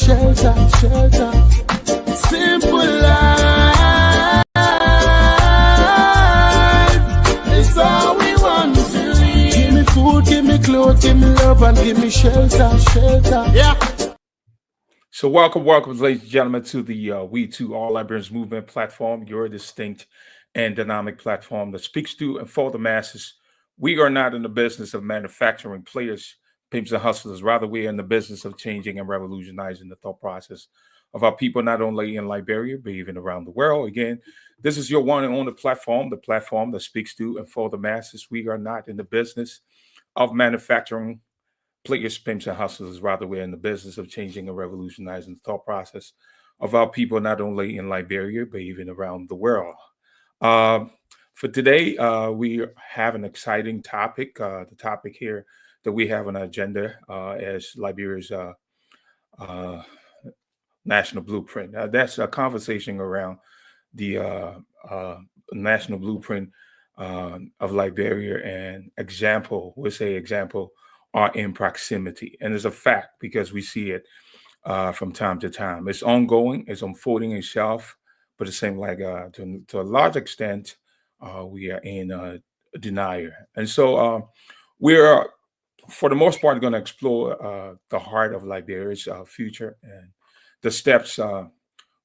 shelter, shelter. Simple life is all we want to live. Give me food, give me clothes, give me love, and give me shelter, shelter. Yeah. So welcome, ladies and gentlemen, to the We Too All Liberians Movement platform, your distinct and dynamic platform that speaks to and for the masses. We are not in the business of manufacturing players, pimps, and hustlers. Rather, we are in the business of changing and revolutionizing the thought process of our people, not only in Liberia, but even around the world. Again, this is your one and only platform, the platform that speaks to and for the masses. We are not in the business of manufacturing players, pimps, and hustlers. Rather, we're in the business of changing and revolutionizing the thought process of our people, not only in Liberia, but even around the world. Um, for today, we have an exciting topic. The topic here that we have on our agenda is Liberia's uh, national blueprint. That's a conversation around the uh, national blueprint of Liberia, and example, we say example, are in proximity. And it's a fact because we see it from time to time. It's ongoing, it's unfolding itself, but it seems like to a large extent, we are in denial. And so we're, for the most part, going to explore the heart of Liberia's future and the steps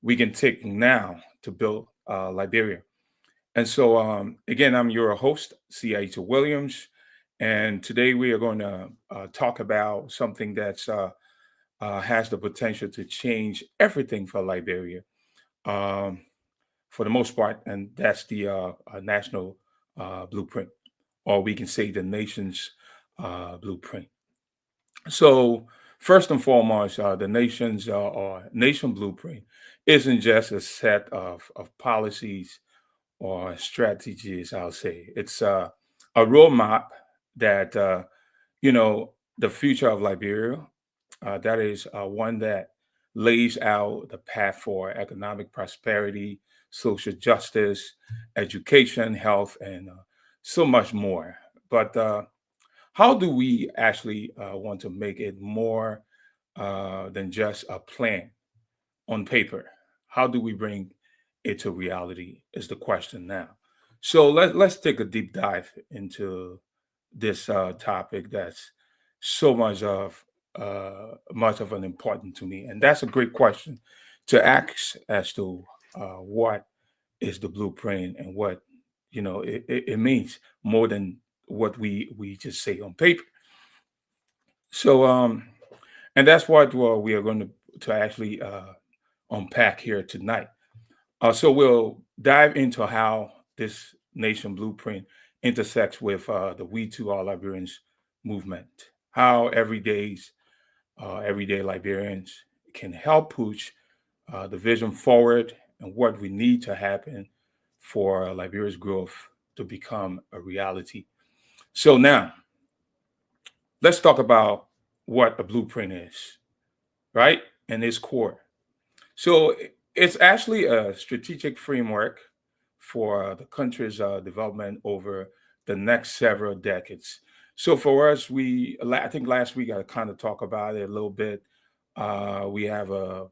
we can take now to build Liberia. And so, again, I'm your host, C.I. Williams, and today we are going to talk about something that's has the potential to change everything for Liberia, um, for the most part, and that's the national blueprint, or we can say the nation's blueprint. So, first and foremost, the nation's or nation blueprint isn't just a set of policies or strategies, I'll say. It's a roadmap that, the future of Liberia, that is one that lays out the path for economic prosperity, social justice, education, health, and so much more. But how do we actually want to make it more than just a plan on paper? How do we bring it to reality is the question now. So let's take a deep dive into this topic that's so much of an important to me, and that's a great question to ask as to what is the blueprint and what it means more than what we just say on paper. So and that's what we are going to actually unpack here tonight. So we'll dive into how this nation blueprint intersects with the We Too All Liberians movement, how everyday Liberians can help push the vision forward, and what we need to happen for Liberia's growth to become a reality. So now let's talk about what a blueprint is, right? And its core. So it's actually a strategic framework for the country's development over the next several decades. So for us, I think last week I kind of talked about it a little bit. We have a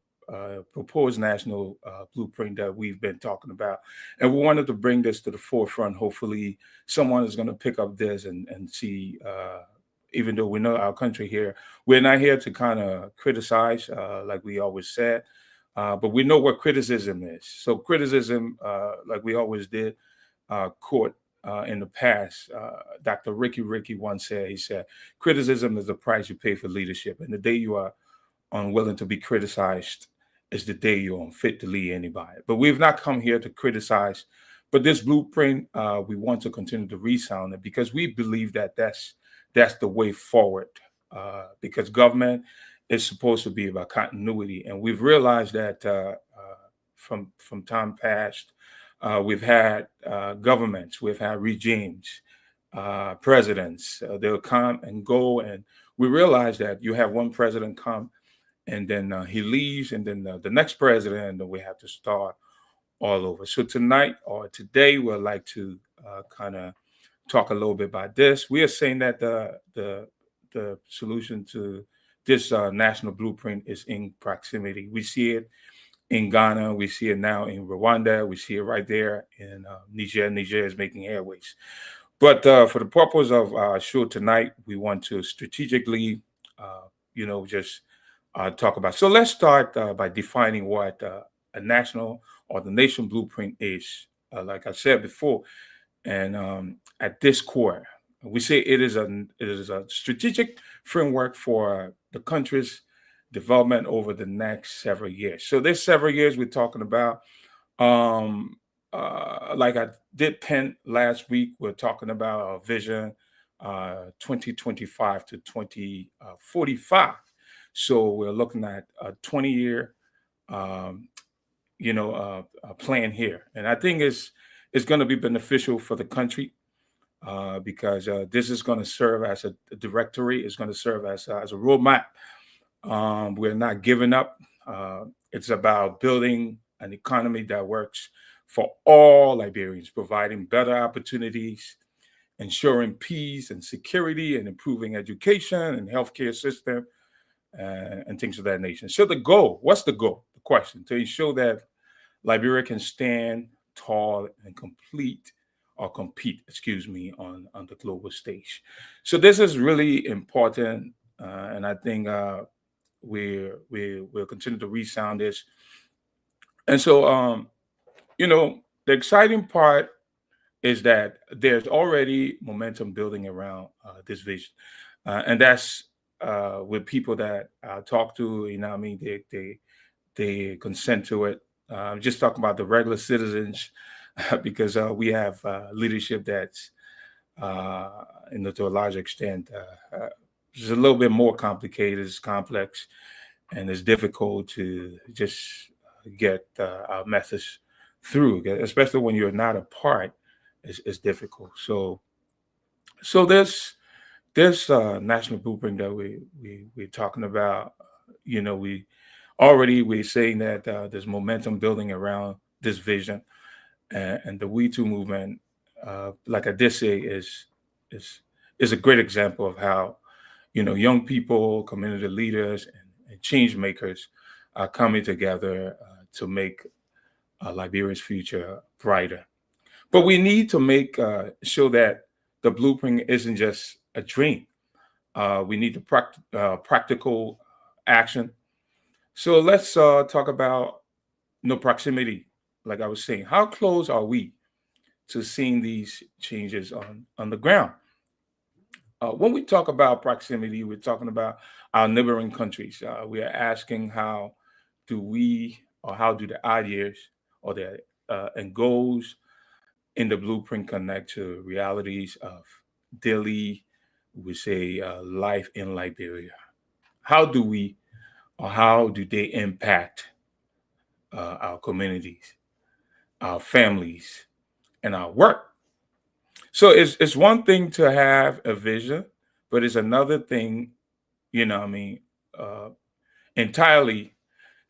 proposed national blueprint that we've been talking about, and we wanted to bring this to the forefront. Hopefully, someone is going to pick up this and see. Even though we know our country here, we're not here to kind of criticize, like we always said. But we know what criticism is. So criticism, like we always did, court in the past. Dr. Ricky once said, he said, criticism is the price you pay for leadership. And the day you are unwilling to be criticized is the day you're unfit to lead anybody. But we've not come here to criticize. But this blueprint, we want to continue to resound it because we believe that that's the way forward. Because government is supposed to be about continuity, and we've realized that from time past, we've had governments, we've had regimes, presidents. They'll come and go, and we realize that you have one president come, and then he leaves, and then the next president, and we have to start all over. So tonight or today, we'd like to kind of talk a little bit about this. We are saying that the solution to this national blueprint is in proximity. We see it in Ghana. We see it now in Rwanda. We see it right there in Niger. Niger is making airways. But for the purpose of our show tonight, we want to strategically, just talk about. So let's start by defining what a national or the nation blueprint is. Like I said before, and at this core, we say it is a strategic framework for the country's development over the next several years. So this several years we're talking about, um, like I did pen last week, we're talking about our vision 2025 to 2045. So we're looking at a 20-year um, plan here, and I think it's going to be beneficial for the country because this is going to serve as a directory. It's going to serve as a roadmap. We're not giving up. It's about building an economy that works for all Liberians, providing better opportunities, ensuring peace and security, and improving education and healthcare system and things of that nature. So the goal, what's the goal? The question to ensure that Liberia can stand tall and compete, excuse me, on the global stage. So this is really important, and I think we'll continue to resound this. And so, the exciting part is that there's already momentum building around this vision, and that's with people that I talk to. What I mean, they consent to it. Just talking about the regular citizens, because we have leadership that's, to a large extent, it's a little bit more complicated, it's complex, and it's difficult to just get our message through, especially when you're not a part. It's difficult. So this national blueprint that we're talking about, we're saying that there's momentum building around this vision, and the We Too movement, like I did say, is a great example of how young people, community leaders, and change makers are coming together to make Liberia's future brighter. But we need to make sure that the blueprint isn't just a dream. We need to practical action. So let's talk about proximity. Like I was saying, how close are we to seeing these changes on the ground? When we talk about proximity, we're talking about our neighboring countries. We are asking how do the ideas or the and goals in the blueprint connect to realities of daily, we say, life in Liberia? How do we or how do they impact our communities, our families, and our work? So it's one thing to have a vision, but it's another thing, uh, entirely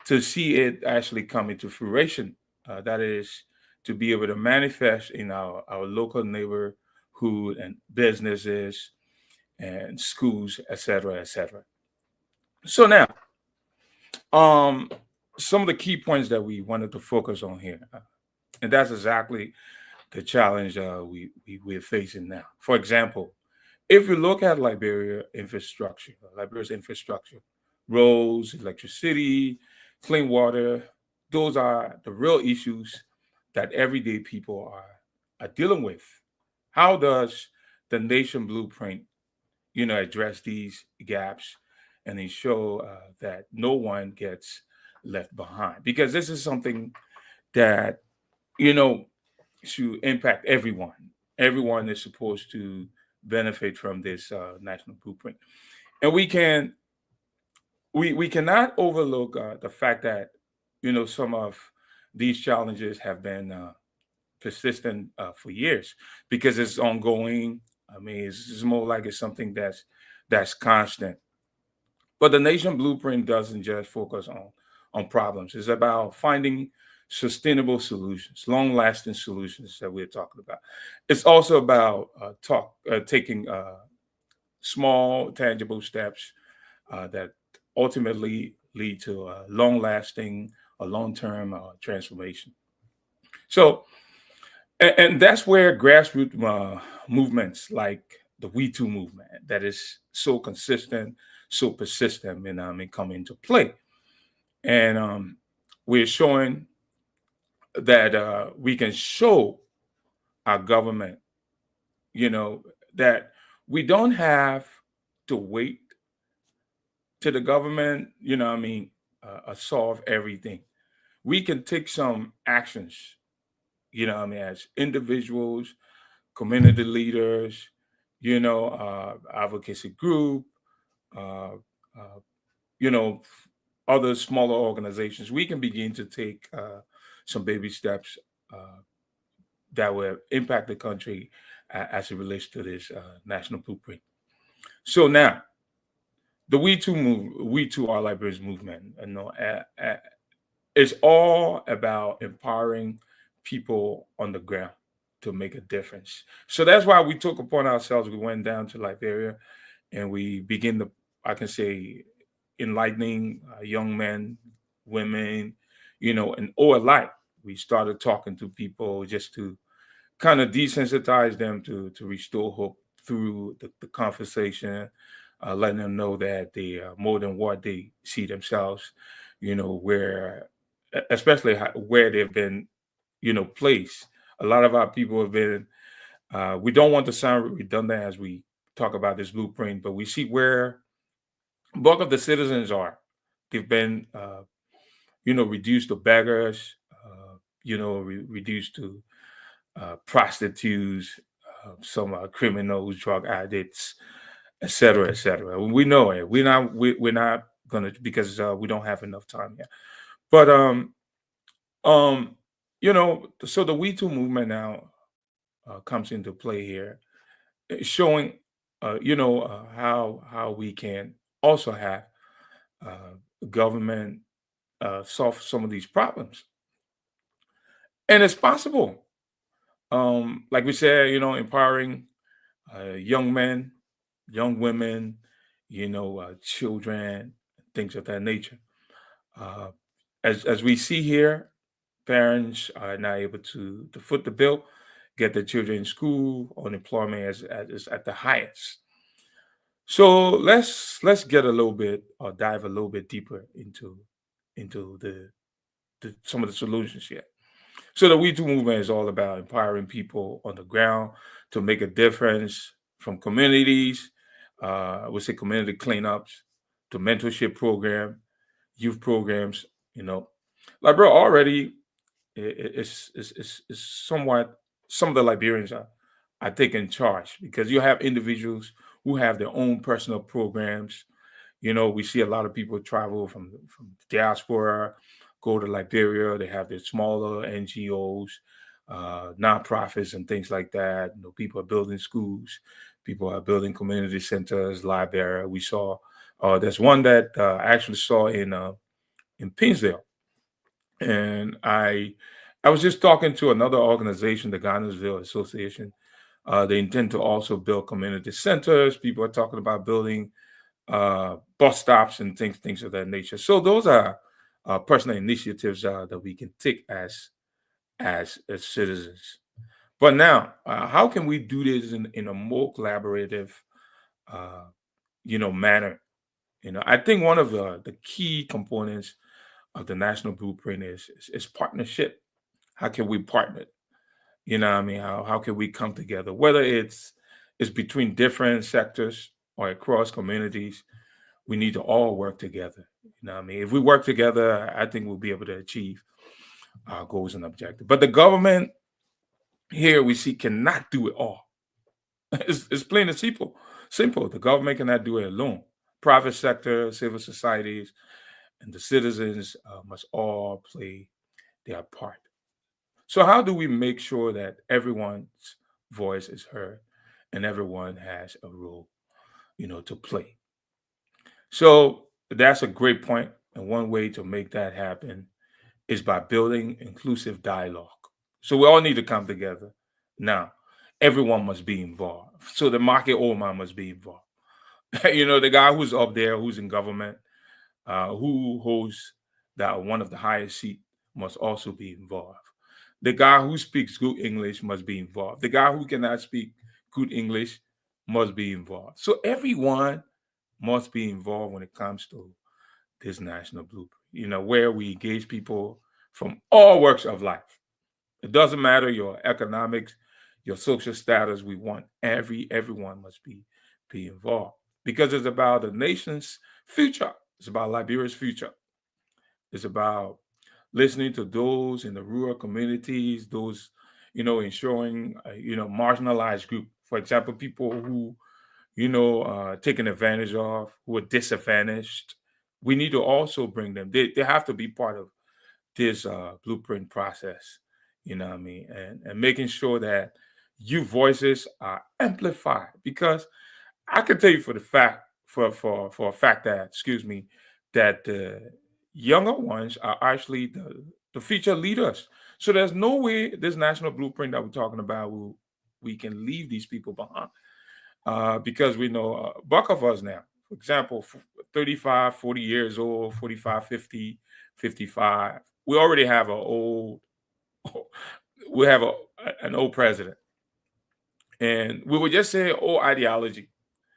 to see it actually come into fruition. That is to be able to manifest in our local neighborhood and businesses and schools, et cetera, et cetera. So now, um, some of the key points that we wanted to focus on here, and that's exactly the challenge we're facing now. For example, if you look at Liberia's infrastructure, roads, electricity, clean water, those are the real issues that everyday people are dealing with. How does the nation blueprint, address these gaps and ensure that no one gets left behind? Because this is something that, you know, should impact everyone. Everyone is supposed to benefit from this national blueprint, and we cannot overlook the fact that some of these challenges have been persistent for years because it's ongoing. I mean, it's more like it's something that's constant. But the nation blueprint doesn't just focus on problems. It's about finding sustainable solutions, long-lasting solutions that we're talking about. It's also about taking small, tangible steps that ultimately lead to a long-lasting, a long-term transformation. So, and that's where grassroots movements like the We Too movement, that is so consistent, so persistent, and come into play. And we're showing that we can show our government, you know, that we don't have to wait to the government, solve everything. We can take some actions, as individuals, community leaders, advocacy group, uh, uh, you know, other smaller organizations. We can begin to take some baby steps that will impact the country as it relates to this national blueprint. So now, the We Too All Libraries movement, it's all about empowering people on the ground to make a difference. So that's why we took upon ourselves. We went down to Liberia and we begin to, I can say, enlightening young men, women, and all alike. We started talking to people just to kind of desensitize them to restore hope through the conversation, letting them know that they are more than what they see themselves, where, especially where they've been, placed. A lot of our people have been, we don't want to sound redundant as we talk about this blueprint, but we see where bulk of the citizens are. They've been, reduced to beggars, reduced to prostitutes, some criminals, drug addicts, et cetera, et cetera. We know it. We're not gonna, because we don't have enough time here. But um, so the We Too movement now comes into play here, showing how we can also have government solve some of these problems, and it's possible. Like we said, empowering young men, young women, children, things of that nature. Uh, as we see here, parents are now able to foot the bill, get their children in school. Unemployment is at the highest. So let's get a little bit or dive a little bit deeper into the some of the solutions here. So the We Too movement is all about empowering people on the ground to make a difference, from communities, we say community cleanups, to mentorship program, youth programs. Like bro, already it's somewhat, some of the Liberians are taking charge, because you have individuals who have their own personal programs. We see a lot of people travel from diaspora, go to Liberia. They have their smaller NGOs, nonprofits, and things like that. People are building schools, people are building community centers, Liberia. We saw there's one that I actually saw in Pinsdale, and I was just talking to another organization, the Ghanarsville Association. They intend to also build community centers. People are talking about building bus stops and things of that nature. So those are personal initiatives that we can take as citizens. But now, how can we do this in a more collaborative, uh, manner? I think one of the key components of the national blueprint is partnership. How can we partner? How can we come together? Whether it's between different sectors or across communities, we need to all work together. If we work together, I think we'll be able to achieve our goals and objectives. But the government here, we see, cannot do it all. It's plain and simple. Simple. The government cannot do it alone. Private sector, civil societies, and the citizens must all play their part. So how do we make sure that everyone's voice is heard and everyone has a role, to play? So that's a great point. And one way to make that happen is by building inclusive dialogue. So we all need to come together. Now, everyone must be involved. So the market owner must be involved. The guy who's up there, who's in government, who holds that one of the highest seat must also be involved. The guy who speaks good English must be involved. The guy who cannot speak good English must be involved. So everyone must be involved when it comes to this national blueprint, where we engage people from all walks of life. It doesn't matter your economics, your social status. We want everyone must be involved because it's about the nation's future. It's about Liberia's future. It's about listening to those in the rural communities, those ensuring marginalized group. For example, people who taken advantage of, who are disadvantaged. We need to also bring them. They have to be part of this blueprint process. You know what I mean? And making sure that youth voices are amplified because I can tell you for a fact that that the younger ones are actually the future leaders. So there's no way this national blueprint that we're talking about we can leave these people behind because we know bulk of us now, for example, 35, 40 years old, 45, 50, 55. We already have we have an old president, and we would just say old ideology.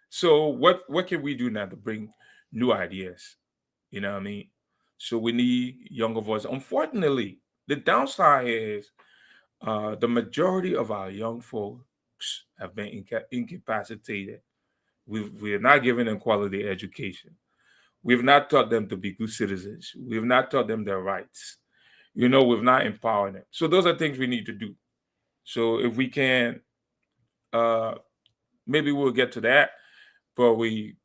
So what can we do now to bring new ideas? You know what I mean? So we need younger voices. Unfortunately, the downside is the majority of our young folks have been incapacitated. We're not giving them quality education. We've not taught them to be good citizens. We've not taught them their rights. We've not empowered them. So those are things we need to do. So if we can, uh, maybe we'll get to that. But we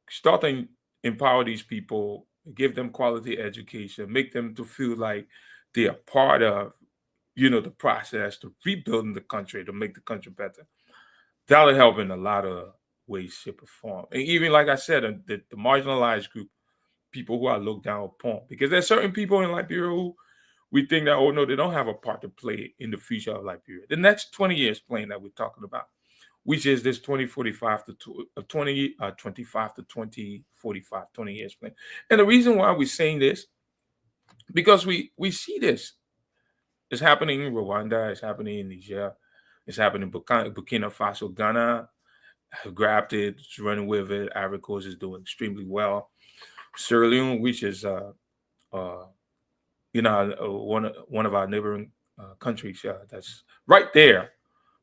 start to empower these people, give them quality education, make them to feel like they are part of, the process to rebuilding the country to make the country better. That'll help in a lot of ways, shape, or form. And even like I said, the marginalized group, people who are looked down upon, because there's certain people in Liberia who we think that, oh no, they don't have a part to play in the future of Liberia. The next 20 years plan that we're talking about, which is this 2045 to 25 to 2045, 20 years plan. And the reason why we're saying this, because we see this. It's happening in Rwanda, it's happening in Niger, it's happening in Burkina Faso, Ghana have grabbed it, it's running with it. Ivory Coast is doing extremely well. Sierra Leone, which is uh, one of our neighboring countries, that's right there.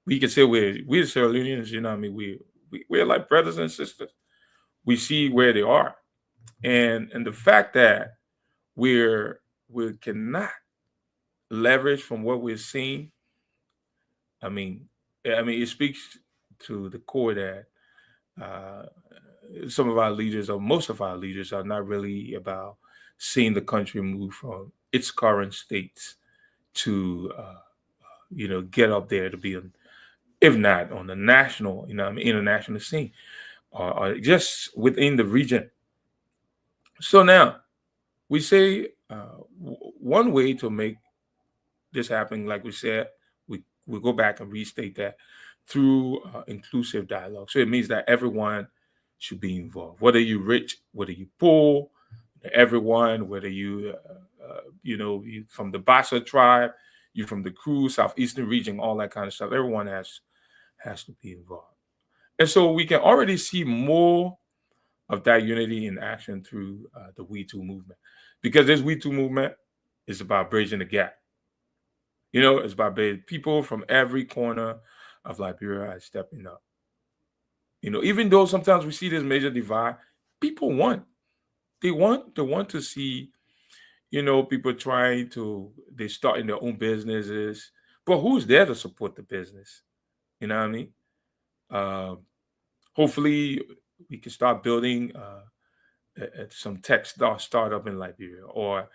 We can say we're Sierra Leoneans, you know what I mean? We're like brothers and sisters. We see where they are. And the fact that we cannot leverage from what we're seeing, I mean, it speaks to the core that uh, some of our leaders or most of our leaders are not really about seeing the country move from its current states to get up there to be if not on the national, international scene, or just within the region. So now we say one way to make this happen, like we said, we go back and restate that through inclusive dialogue. So it means that everyone should be involved, whether you're rich, whether you poor, everyone, whether you from the Bassa tribe, you from the Kru, southeastern region, all that kind of stuff. Everyone has to be involved. And so we can already see more of that unity in action through the We Too movement. Because this We Too movement is about bridging the gap. It's about people from every corner of Liberia are stepping up. Even though sometimes we see this major divide, people want. They want to see, people trying to they starting their own businesses. But who's there to support the business? You know what I mean? Um, Hopefully we can start building some tech startup in Liberia, or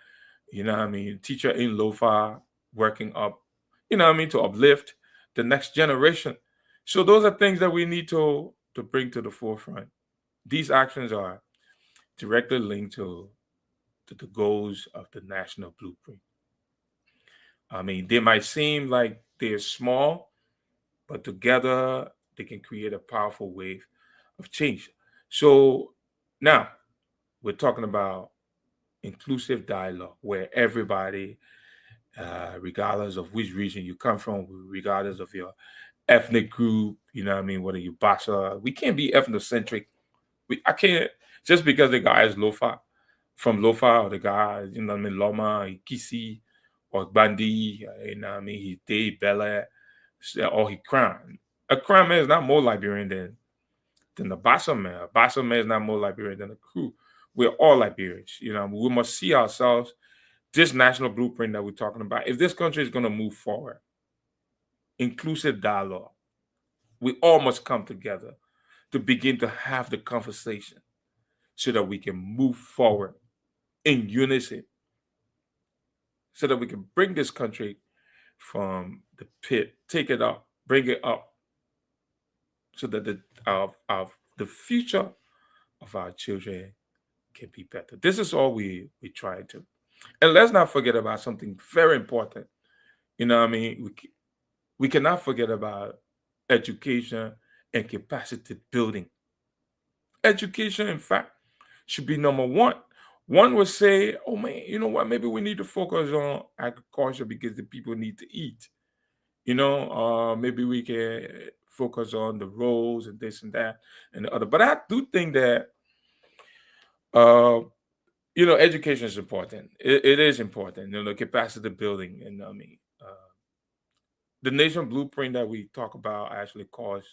what I mean, teacher in Lofa working up, what I mean, to uplift the next generation. So those are things that we need to bring to the forefront. These actions are directly linked to the goals of the national blueprint. I mean, they might seem like they're small, but together they can create a powerful wave of change. So now we're talking about inclusive dialogue where everybody, regardless of which region you come from, regardless of your ethnic group, you know what I mean, whether you Basa, we can't be ethnocentric. I can't, just because the guy is Lofa, from Lofa, or the guy, you know what I mean, Loma, Kisi, or Bandi, you know what I mean, he Day Bella, or he Crown. A Crown man is not more Liberian than the Bassa man. A Bassa man is not more Liberian than the crew. We're all Liberians. You know, we must see ourselves, this national blueprint that we're talking about. If this country is going to move forward, inclusive dialogue, we all must come together to begin to have the conversation so that we can move forward in unison, so that we can bring this country from the pit, take it up, bring it up, so that the future of our children can be better. This is all we try to. And let's not forget about something very important. You know what I mean? We cannot forget about education and capacity building. Education, in fact, should be number one. One would say, oh man, you know what? Maybe we need to focus on agriculture because the people need to eat. You know, maybe we can focus on the roads and this and that and the other. But I do think that, uh, you know, education is important. It is important. You know, capacity building, and I mean, the nation blueprint that we talk about actually calls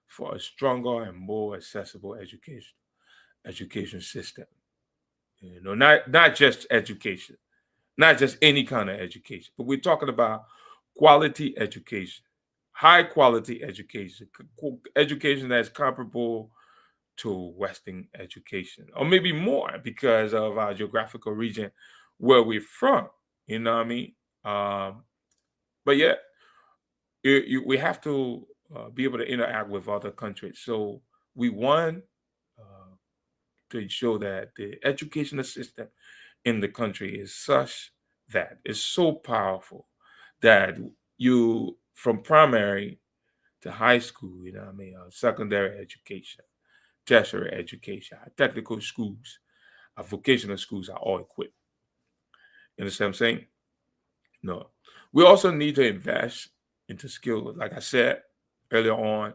for a stronger and more accessible education system. You know, not just education, not just any kind of education, but we're talking about quality education, high quality education, education that's comparable to Western education, or maybe more because of our geographical region where we're from. You know what I mean? But yeah, we have to be able to interact with other countries. So we want uh, to ensure that the educational system in the country is such that it's so powerful that you, from primary to high school, you know what I mean, secondary education, tertiary education, our technical schools, our vocational schools are all equipped. You understand what I'm saying? No. We also need to invest into skill, like I said earlier on,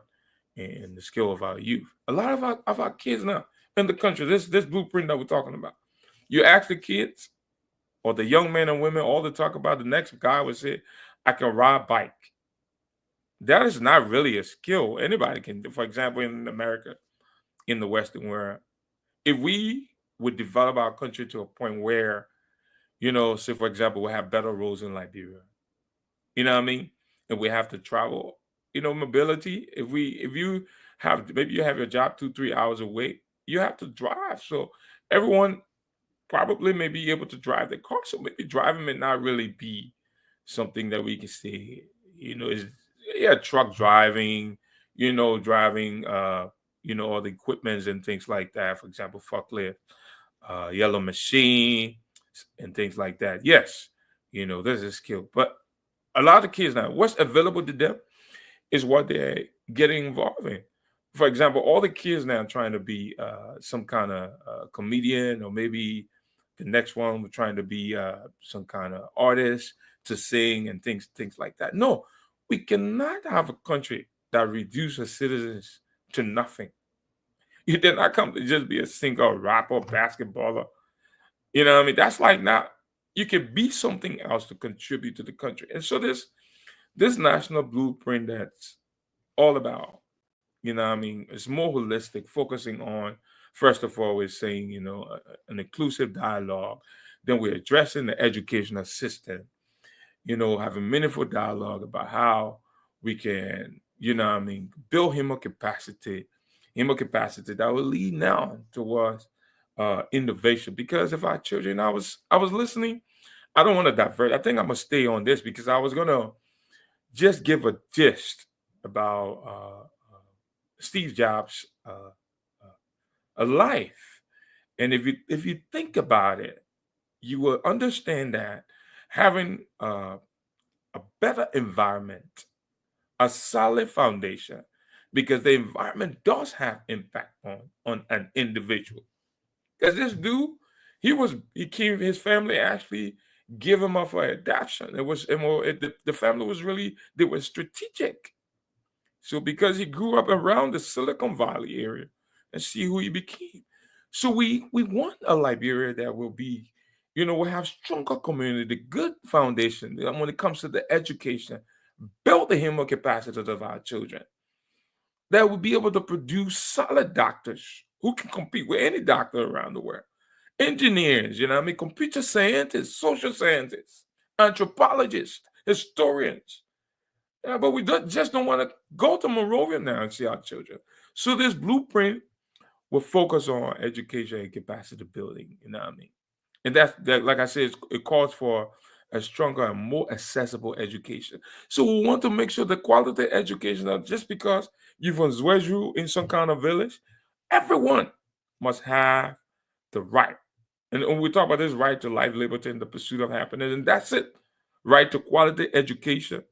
in the skill of our youth. A lot of our kids now in the country, this blueprint that we're talking about. You ask the kids or the young men and women, all they talk about, the next guy would say, I can ride bike. That is not really a skill. Anybody can do. For example, in America, in the Western world, if we would develop our country to a point where, you know, say for example, we have better roads in Liberia, you know what I mean? And we have to travel, you know, mobility. If you have, maybe you have your job 2 3 hours away, you have to drive. So everyone probably may be able to drive the car. So maybe driving may not really be something that we can say, you know, is, yeah, truck driving, you know, driving, you know, all the equipments and things like that. For example, forklift, yellow machine, and things like that. Yes, you know, there's a skill. But a lot of kids now, what's available to them is what they're getting involved in. For example, all the kids now trying to be some kind of comedian, or maybe the next one we're trying to be some kind of artist to sing and things like that. No, we cannot have a country that reduces citizens to nothing. You did not come to just be a singer, rapper, basketballer. You know what I mean? That's like not, you can be something else to contribute to the country. And so this national blueprint that's all about, you know what I mean, it's more holistic, focusing on, first of all, we're saying, you know, an inclusive dialogue. Then we're addressing the educational system, you know, having meaningful dialogue about how we can, you know what I mean, build human capacity that will lead now towards innovation. Because if our children, I was listening, I don't want to divert. I think I'm gonna stay on this because I was gonna just give a gist about Steve Jobs' a life. And if you think about it, you will understand that having a better environment, a solid foundation, because the environment does have impact on an individual. Because this dude, He came. His family actually give him up for adoption. It was the family was really they were strategic. So because he grew up around the Silicon Valley area, and see who he became. So we want a Liberia that will be, will have stronger community, good foundation when it comes to the education, build the human capacities of our children that will be able to produce solid doctors who can compete with any doctor around the world. Engineers, computer scientists, social scientists, anthropologists, historians. Yeah, but just don't want to go to Monrovia now and see our children. So this blueprint will focus on education and capacity building. You know what I mean? And that, like I said, it calls for a stronger and more accessible education. So we want to make sure the quality education, not just because you're from Zwedru in some kind of village, everyone must have the right. And when we talk about this right to life, liberty, and the pursuit of happiness, and that's it. Right to quality education.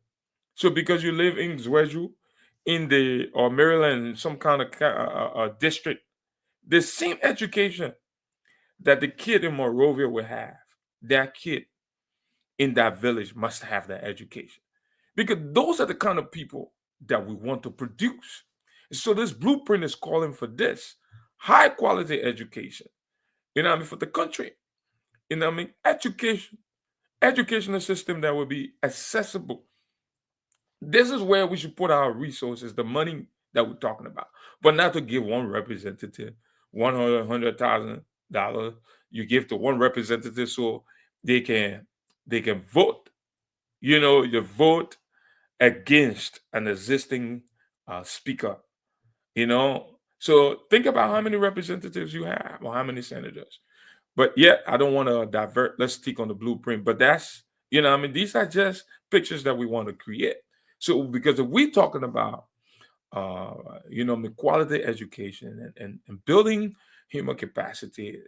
So because you live in Zwedru, in the or Maryland, in some kind of district, the same education that the kid in Monrovia will have, that kid in that village must have that education. Because those are the kind of people that we want to produce. So this blueprint is calling for this high quality education, for the country. Educational system that will be accessible. This is where we should put our resources, the money that we're talking about, but not to give one representative $100,000. You give to one representative so they can vote. You vote against an existing speaker. So think about how many representatives you have or how many senators. But yet, I don't want to divert. Let's stick on the blueprint. But that's, these are just pictures that we want to create. So, because if we're talking about, the quality education and building human capacity,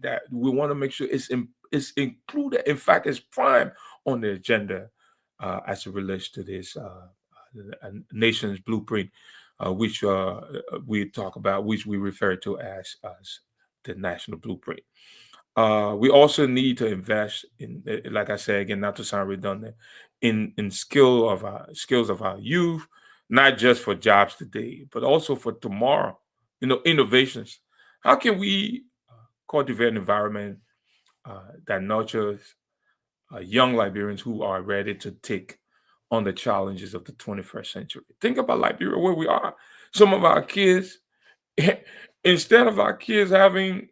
that we want to make sure it's included. In fact, it's prime on the agenda as it relates to this nation's blueprint, which we talk about, which we refer to as the national blueprint. We also need to invest in, like I said again, not to sound redundant, in skills of our youth, not just for jobs today, but also for tomorrow. Innovations. How can we cultivate an environment that nurtures young Liberians who are ready to take on the challenges of the 21st century? Think about Liberia, where we are. Some of our kids, instead of our kids having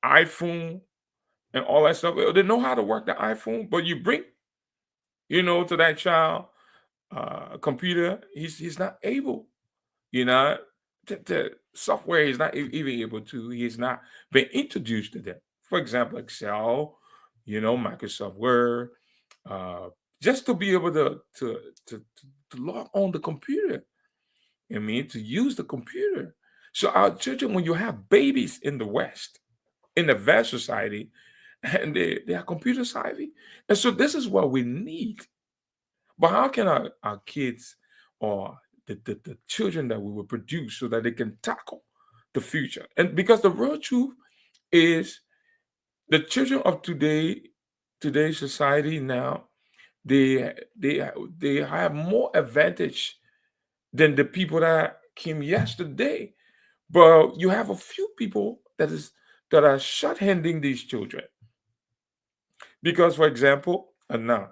iPhone and all that stuff. They know how to work the iPhone, but you bring, to that child a computer, he's not able, you know, the software he's not even able to. He's not been introduced to them. For example, Excel, Microsoft Word, uh, just to be able to log on the computer. To use the computer. So our children, when you have babies in the West, in the vast society, and they are computer savvy. And so this is what we need. But how can our kids or the children that we will produce so that they can tackle the future? And because the real truth is the children of today's society now, they have more advantage than the people that came yesterday. But you have a few people that are short-handing these children. Because, for example, and now,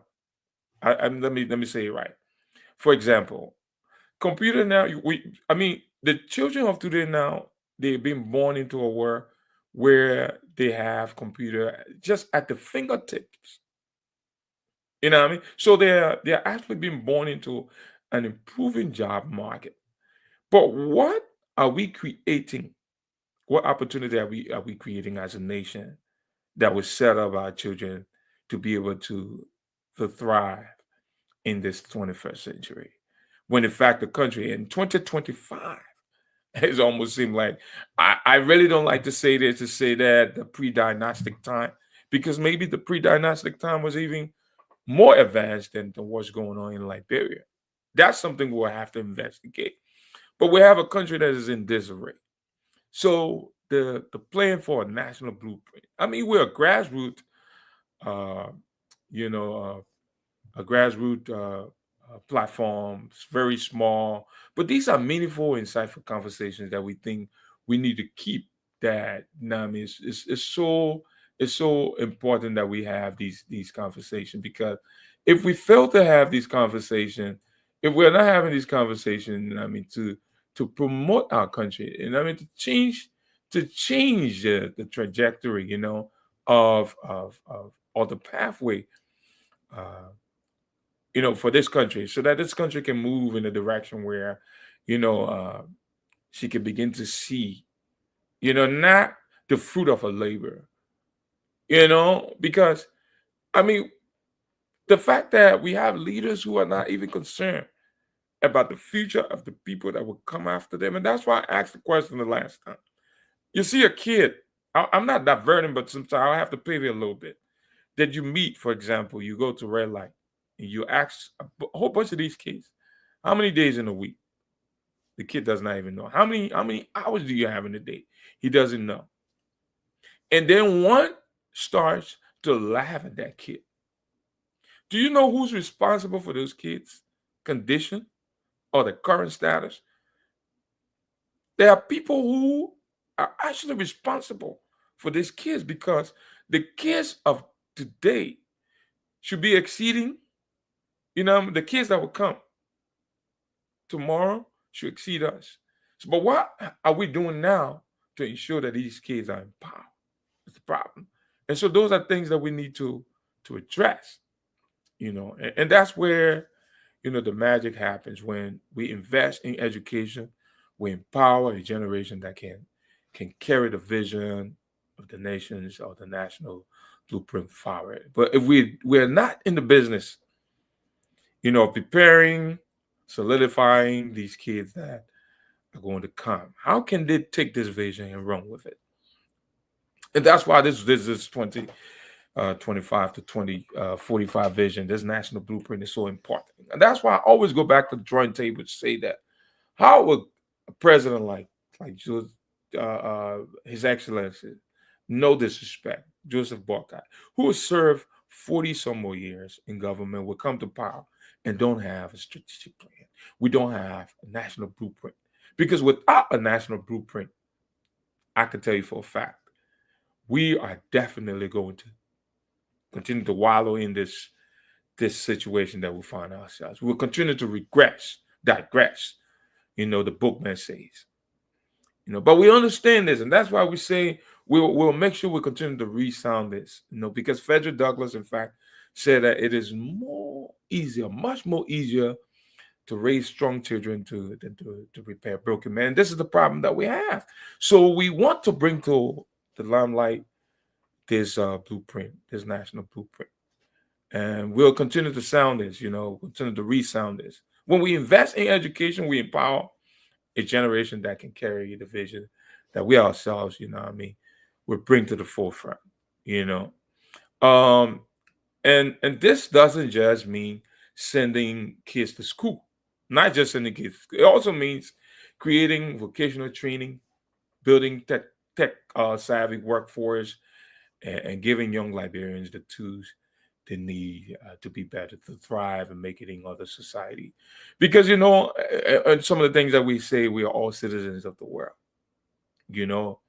let me say it right. For example, computer now, the children of today now, they've been born into a world where they have computer just at the fingertips. You know what I mean? So they're actually being born into an improving job market. But what are we creating? What opportunity are we creating as a nation that will set up our children to be able to thrive in this 21st century? When in fact the country in 2025 it's almost seemed like I really don't like to say this to say that the pre-dynastic time, because maybe the pre-dynastic time was even more advanced than what's going on in Liberia. That's something we'll have to investigate. But we have a country that is in disarray. So the plan for a national blueprint. I mean, we're uh, you know, a grassroots platform. It's very small, but these are meaningful, insightful conversations that we think we need to keep. That, you know what I mean, it's so important that we have these conversations, because if we fail to have these conversations, if we're not having these conversations, you know what I mean, to promote our country, and I mean to change the trajectory, you know, of or the pathway, uh, you know, for this country, so that this country can move in a direction where, you know, she can begin to see, you know, not the fruit of her labor, you know, because I mean, the fact that we have leaders who are not even concerned about the future of the people that will come after them. And that's why I asked the question the last time. You see a kid, I'm not diverting, but sometimes I have to pivot a little bit. That you meet, for example, you go to red light and you ask a whole bunch of these kids, how many days in a week? The kid does not even know. How many hours do you have in a day? He doesn't know. And then one starts to laugh at that kid. Do you know who's responsible for those kids' condition or the current status? There are people who are actually responsible for these kids, because the kids of today should be exceeding, you know, the kids that will come tomorrow should exceed us. So, but what are we doing now to ensure that these kids are empowered? That's the problem. And so those are things that we need to address, you know, and that's where, you know, the magic happens when we invest in education. We empower a generation that can carry the vision of the nations or the national blueprint forward. But if we're not in the business, you know, preparing, solidifying these kids that are going to come, how can they take this vision and run with it? And that's why this is 25 to 2045 vision, this national blueprint is so important. And that's why I always go back to the drawing table to say that how would a president His Excellency, no disrespect, Joseph Boakai, who has served 40 some more years in government, will come to power and don't have a strategic plan? We don't have a national blueprint. Because without a national blueprint, I can tell you for a fact, we are definitely going to continue to wallow in this situation that we find ourselves. We'll continue to digress. You know, the bookman says. You know, but we understand this, and that's why we say we'll make sure we continue to resound this. You know, because Frederick Douglass, in fact, said that it is much more easier to raise strong children than to repair broken men. And this is the problem that we have. So we want to bring to the limelight this blueprint, this national blueprint. And we'll continue to sound this, you know, continue to resound this. When we invest in education, we empower a generation that can carry the vision that we ourselves, you know what I mean, will bring to the forefront, you know. Um, and this doesn't just mean sending kids to school, not just sending kids. It also means creating vocational training, building tech savvy workforce, and giving young Liberians the tools they need to be better, to thrive and make it in other society. Because, you know, and some of the things that we say, we are all citizens of the world. You know,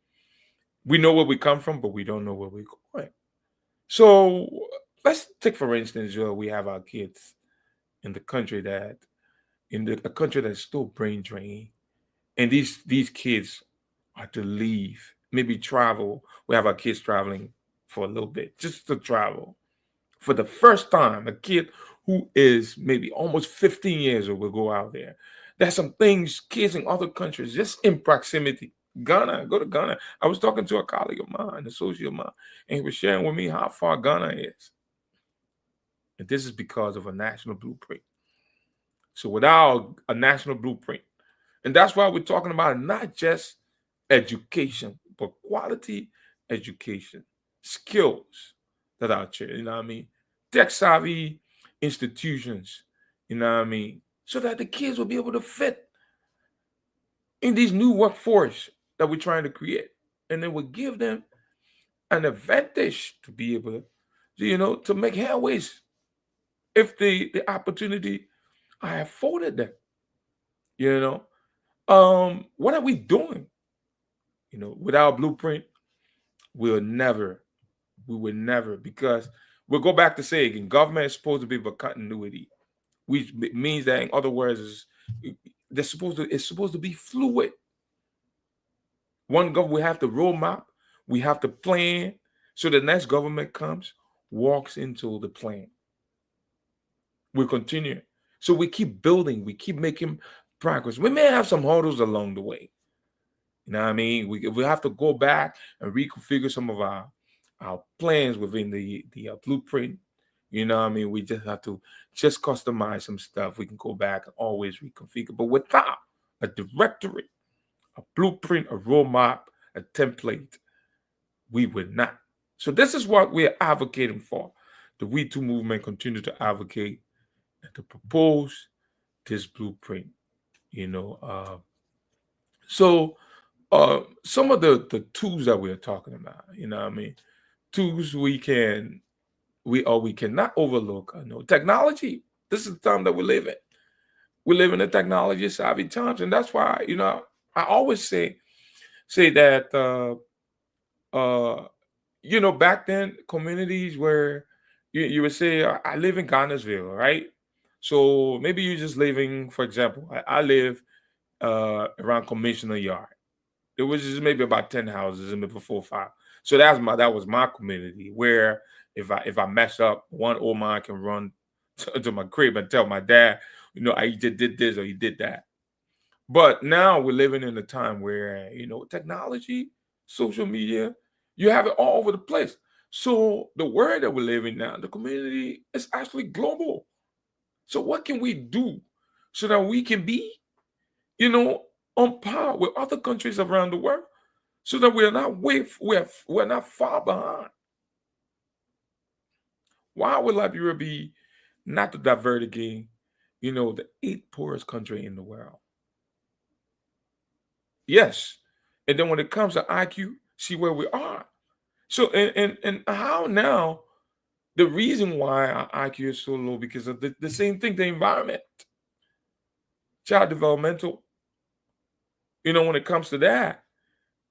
we know where we come from, but we don't know where we're going. So let's take, for instance, we have our kids in the country a country that's still brain drained, and these kids are to leave, maybe travel. We have our kids traveling for a little bit, just to travel. For the first time, a kid who is maybe almost 15 years old will go out there. There's some things kids in other countries, just in proximity. Ghana, go to Ghana. I was talking to a colleague of mine, an associate of mine, and he was sharing with me how far Ghana is. And this is because of a national blueprint. So without a national blueprint, and that's why we're talking about not just education, but quality education, skills that are, you know what I mean, tech savvy institutions, you know what I mean, so that the kids will be able to fit in these new workforce that we're trying to create. and it will give them an advantage to be able to, to make headways if the opportunity I afforded them. You know, what are we doing? Without blueprint, we'll never, we will never, because we'll go back to say again, government is supposed to be for continuity, which means that in other words is it's supposed to be fluid. One government, we have the roadmap, we have the plan, so the next government comes, walks into the plan. We continue. So we keep building, we keep making progress. We may have some hurdles along the way. You know what I mean? We have to go back and reconfigure some of our plans within the blueprint. You know what I mean? We just have to just customize some stuff. We can go back and always reconfigure. But without a directory, a blueprint, a roadmap, a template, we would not. So this is what we're advocating for. The We Too movement continue to advocate and to propose this blueprint. You know, so some of the tools that we're talking about, you know what I mean? Tools we cannot overlook. I know technology. This is the time that we live in. We live in a technology savvy times, and that's why I always say that back then communities where you would say I live in Ghanarsville, right? So maybe you're just living, for example, I live around Commissioner Yard. It was just maybe about 10 houses in maybe 4 or 5. So that was my community where if I mess up, one old man can run to my crib and tell my dad, I did this or he did that. But now we're living in a time where, technology, social media, you have it all over the place. So the world that we're living now, the community is actually global. So what can we do so that we can be, on par with other countries around the world, so that we're not far behind? Why would Liberia be, not to divert again, the 8th poorest country in the world? Yes. And then when it comes to IQ, see where we are. So and how now the reason why our IQ is so low because of the same thing, the environment, child developmental. When it comes to that,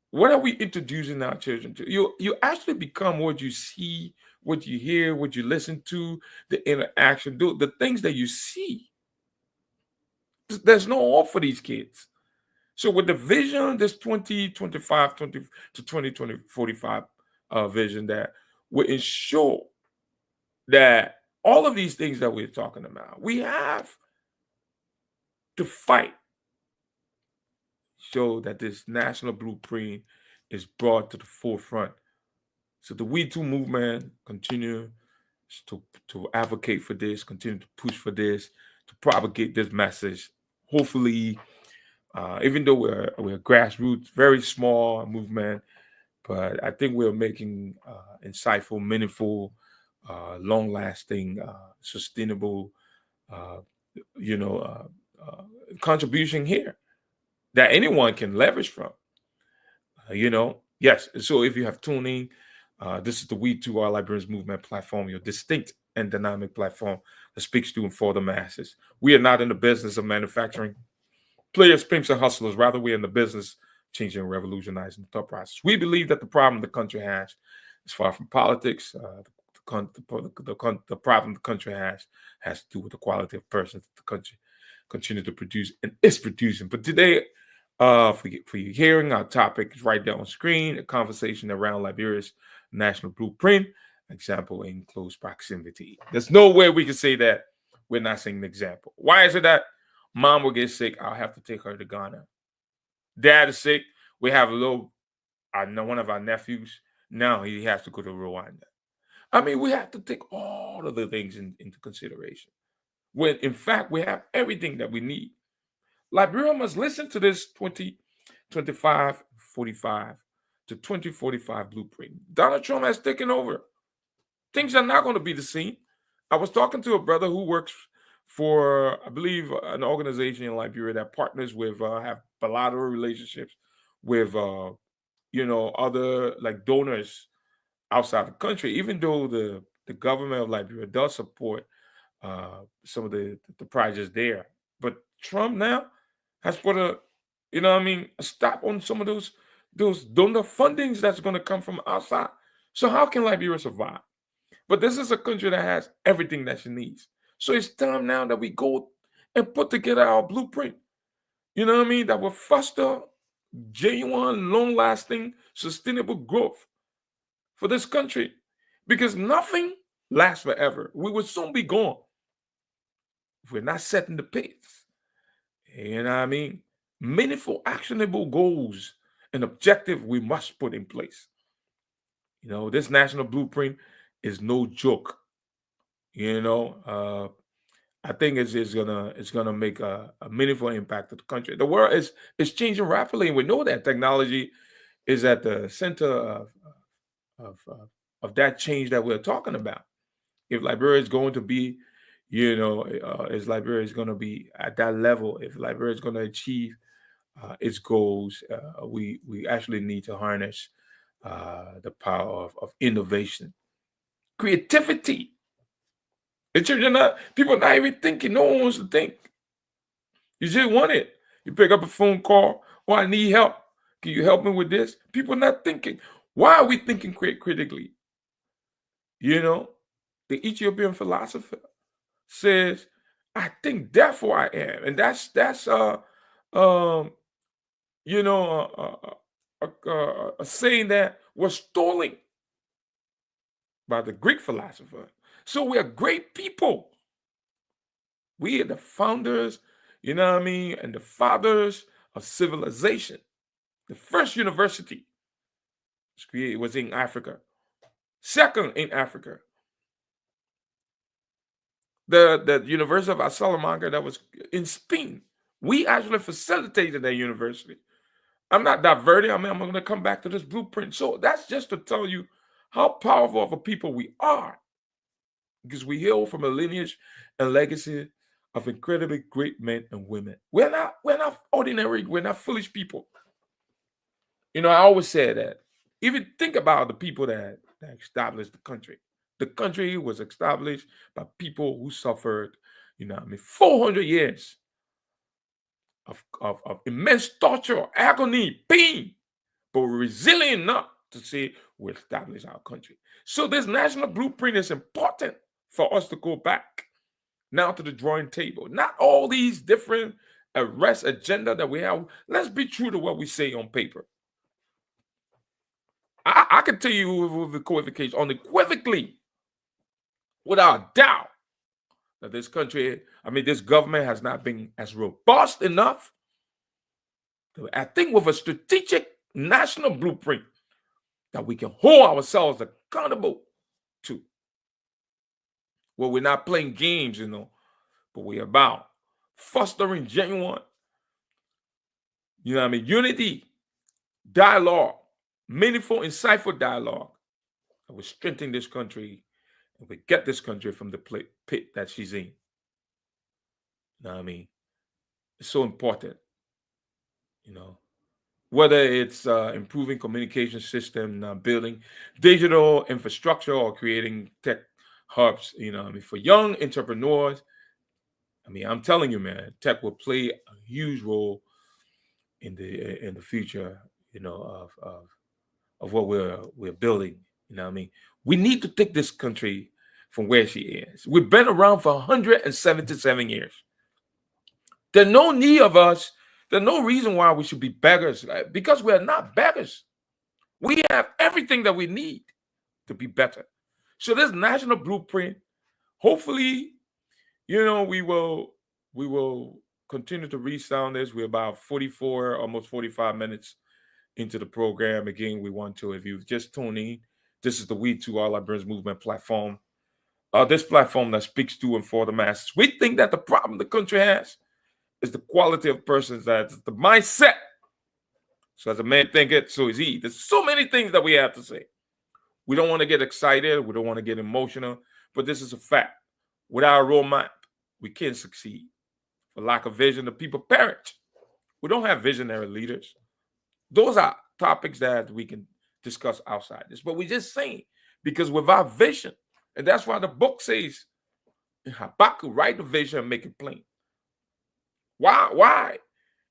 what are we introducing our children to? You actually become what you see, what you hear, what you listen to, the interaction, the things that you see. There's no hope for these kids. So with the vision, this 2025, 20 to 2045 vision that will ensure that all of these things that we're talking about, we have to fight so that this national blueprint is brought to the forefront. So the We Too movement continue to advocate for this, continue to push for this, to propagate this message. Hopefully, even though we're a grassroots, very small movement, but I think we're making insightful, meaningful, long-lasting, sustainable, uh, you know, contribution here that anyone can leverage from. Yes. So if you have tuning, this is the We Too All Liberians Movement platform, your distinct and dynamic platform that speaks to and for the masses. We are not in the business of manufacturing players, pimps, and hustlers. Rather, we're in the business changing and revolutionizing the thought process. We believe that the problem the country has is far from politics. The problem the country has to do with the quality of persons the country continue to produce and is producing. But today, for you hearing, our topic is right there on screen, a conversation around Liberia's national blueprint, example in close proximity. There's no way we can say that we're not seeing an example. Why is it that mom will get sick? I'll have to take her to Ghana. Dad is sick. We have I know one of our nephews. Now he has to go to Rwanda. I mean, we have to take all of the things into consideration. When in fact we have everything that we need. Liberia must listen to this 2025 45 to 2045 blueprint. Donald Trump has taken over. Things are not going to be the same. I was talking to a brother who works for, I believe, an organization in Liberia that partners with, have bilateral relationships with other like donors outside the country, even though the government of Liberia does support some of the projects there. But Trump now has put a stop on some of those donor fundings that's going to come from outside. So how can Liberia survive? But this is a country that has everything that she needs. So it's time now that we go and put together our blueprint. That will foster genuine, long-lasting, sustainable growth for this country. Because nothing lasts forever. We will soon be gone if we're not setting the pace. Meaningful, actionable goals and objective we must put in place. This national blueprint is no joke. I think it's gonna make a meaningful impact to the country. The world is changing rapidly, and we know that technology is at the center of, uh, of that change that we're talking about. If Liberia is going to be, is Liberia is going to be at that level, if Liberia is going to achieve its goals, we actually need to harness the power of innovation, creativity. People are not even thinking. No one wants to think. You just want it. You pick up a phone call. Oh, I need help. Can you help me with this? People are not thinking. Why are we thinking critically? The Ethiopian philosopher says, "I think, therefore I am," and that's um a saying that was stolen by the Greek philosopher. So we are great people. We are the founders, and the fathers of civilization. The first university was created was in Africa. Second in Africa. The University of Salamanca that was in Spain. We actually facilitated that university. I'm not diverting. I'm going to come back to this blueprint. So that's just to tell you how powerful of a people we are, because we hail from a lineage and legacy of incredibly great men and women. We're not ordinary. We're not foolish people. I always say that. Even think about the people that established the country. The country was established by people who suffered, 400 years of immense torture, agony, pain, but we're resilient enough to say we established our country. So this national blueprint is important for us to go back now to the drawing table. Not all these different arrest agenda that we have. Let's be true to what we say on paper. I can tell you with equivocation, unequivocally, without doubt, that this country, this government has not been as robust enough. I think with a strategic national blueprint that we can hold ourselves accountable to. Well, we're not playing games, but we're about fostering genuine, unity, dialogue, meaningful, insightful dialogue. And we strengthen this country and we get this country from the pit that she's in. It's so important, whether it's improving communication system, building digital infrastructure, or creating tech hubs, for young entrepreneurs. I'm telling you, man, tech will play a huge role in the future, of what we're building. We need to take this country from where she is. We've been around for 177 years. There's no need of us. There's no reason why we should be beggars, because we are not beggars. We have everything that we need to be better. So this national blueprint, hopefully, we will continue to resound this. We're about 44, almost 45 minutes into the program. Again, we want to, if you've just tuned in, this is the We Too All Liberia Movement platform. This platform that speaks to and for the masses. We think that the problem the country has is the quality of persons, that's the mindset. So as a man thinketh, so is he. There's so many things that we have to say. We don't want to get excited. We don't want to get emotional. But this is a fact. Without a roadmap, we can't succeed. For lack of vision, the people perish. We don't have visionary leaders. Those are topics that we can discuss outside this, but we're just saying, because without vision, and that's why the book says, Habakkuk, write the vision and make it plain. Why?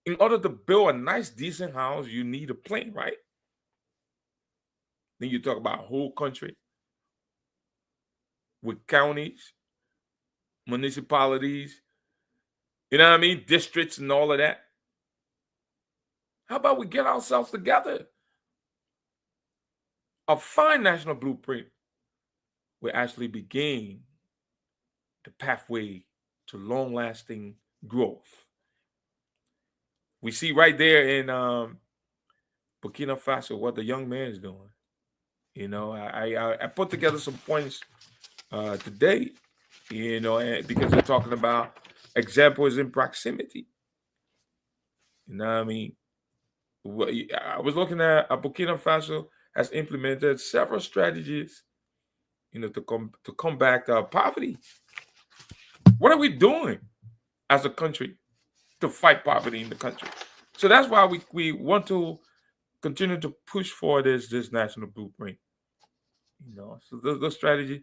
In order to build a nice, decent house, you need a plan, right? Then you talk about a whole country with counties, municipalities, you know what I mean? Districts and all of that. How about we get ourselves together? A fine national blueprint will actually begin the pathway to long-lasting growth. We see right there in Burkina Faso what the young man is doing. You know, I put together some points today, you know, because they're talking about examples in proximity. You know what I mean? I was looking at Burkina Faso has implemented several strategies, you know, to combat poverty. What are we doing as a country to fight poverty in the country? So that's why we want to continue to push for this national blueprint. You know, so the strategy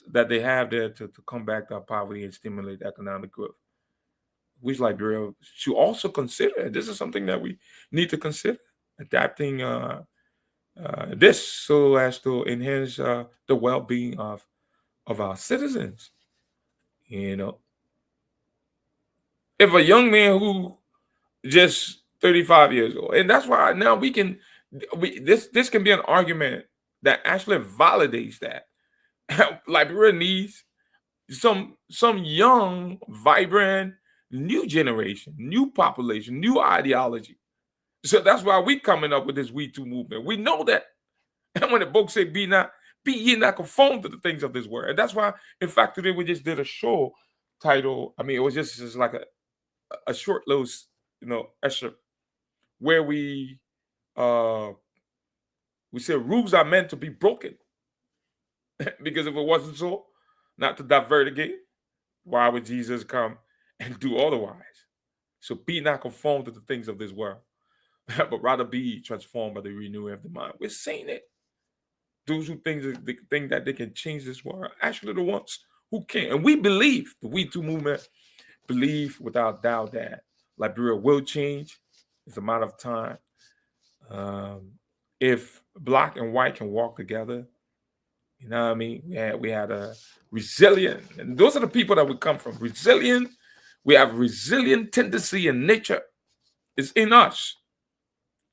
that they have there to combat poverty and stimulate economic growth, which Liberia should also consider. This is something that we need to consider, adapting this so as to enhance the well-being of our citizens. You know, if a young man who just 35 years old, and that's why now this can be an argument that actually validates that Liberia needs some young, vibrant, new generation, new population, new ideology. So that's why we coming up with this We Too movement. We know that. And when the book say be ye not conformed to the things of this world. And that's why, in fact, today we just did a show title. I mean, it was just like a short little, you know, excerpt where we said rules are meant to be broken. Because if it wasn't so, not to divert again, why would Jesus come and do otherwise? So be not conformed to the things of this world, but rather be transformed by the renewing of the mind. We're saying it. Those who think that they can change this world are actually the ones who can. And we believe, the We Too movement, believe without doubt that Liberia will change. It's a matter of time. If black and white can walk together, you know what I mean? We had a resilient, and those are the people that we come from. Resilient. We have resilient tendency in nature. It's in us.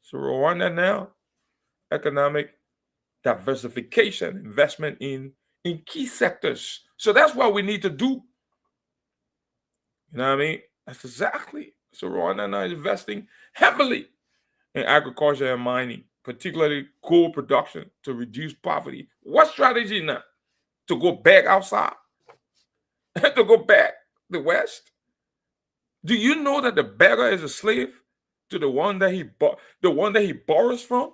So Rwanda now, economic diversification, investment in key sectors. So that's what we need to do. You know what I mean? That's exactly. So Rwanda now is investing heavily in agriculture and mining, particularly coal production, to reduce poverty. What strategy now? To go back outside? To go back the West? Do you know that the beggar is a slave to the one that he borrows from?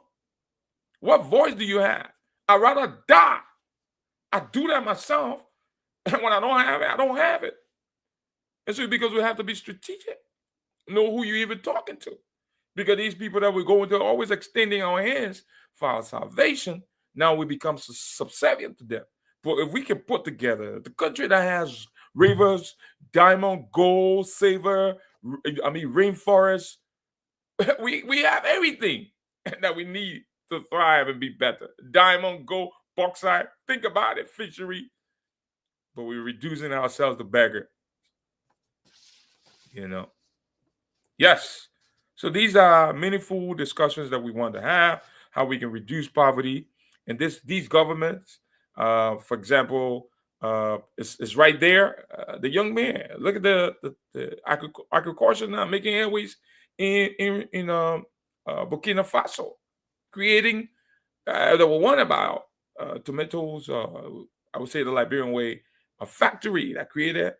What voice do you have? I'd rather die. I do that myself. And when I don't have it, I don't have it. And so because we have to be strategic, know who you're even talking to. Because these people that we're going to are always extending our hands for our salvation, now we become subservient to them. But if we can put together the country that has rivers, diamond, gold, silver, rainforest, we have everything that we need to thrive and be better. Diamond, gold, bauxite, think about it, fishery. But we're reducing ourselves to beggar. You know. Yes. So these are meaningful discussions that we want to have, how we can reduce poverty. And these governments, for example, it's right there. The young man, look at the agriculture now making airways in Burkina Faso, creating there were one about tomatoes. I would say the Liberian way, a factory that created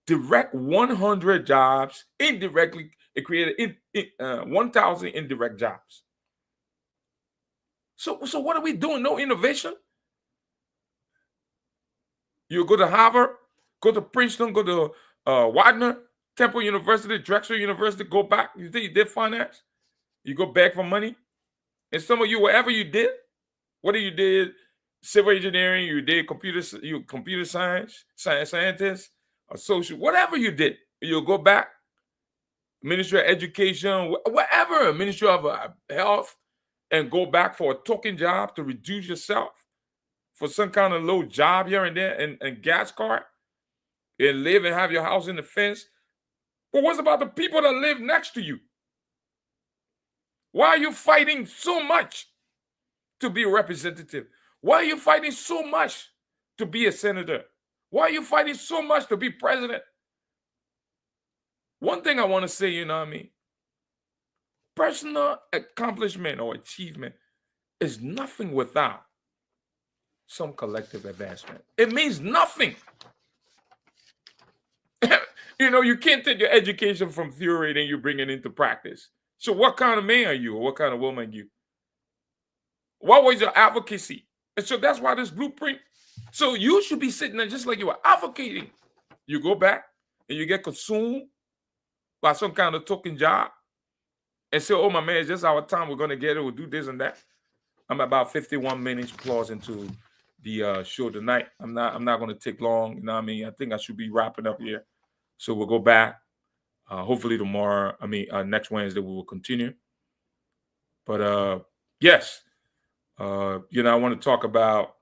direct 100 jobs. Indirectly, it created 1,000 indirect jobs. So what are we doing? No innovation. You go to Harvard, go to Princeton, go to Widener, Temple University, Drexel University, go back. You think you did finance? You go back for money? And some of you, whatever you did, whether you did civil engineering, you did computer scientist, or social, whatever you did, you'll go back, Ministry of Education, whatever, Ministry of Health, and go back for a token job to reduce yourself for some kind of low job here and there and gas card and live and have your house in the fence. But what's about the people that live next to you? Why are you fighting so much to be a representative? Why are you fighting so much to be a senator? Why are you fighting so much to be president? One thing I want to say, you know what I mean? Personal accomplishment or achievement is nothing without some collective advancement. It means nothing. You know, you can't take your education from theory and you bring it into practice. So what kind of man are you, or what kind of woman are you? What was your advocacy? And so that's why this blueprint. So you should be sitting there just like you were advocating. You go back and you get consumed by some kind of token job and say, oh, my man, it's just our time. We're going to get it. We'll do this and that. I'm about 51 minutes plus into the show tonight. I'm not going to take long. You know what I mean? I think I should be wrapping up here. So we'll go back. Hopefully tomorrow, next Wednesday, we will continue. But yes, I want to talk about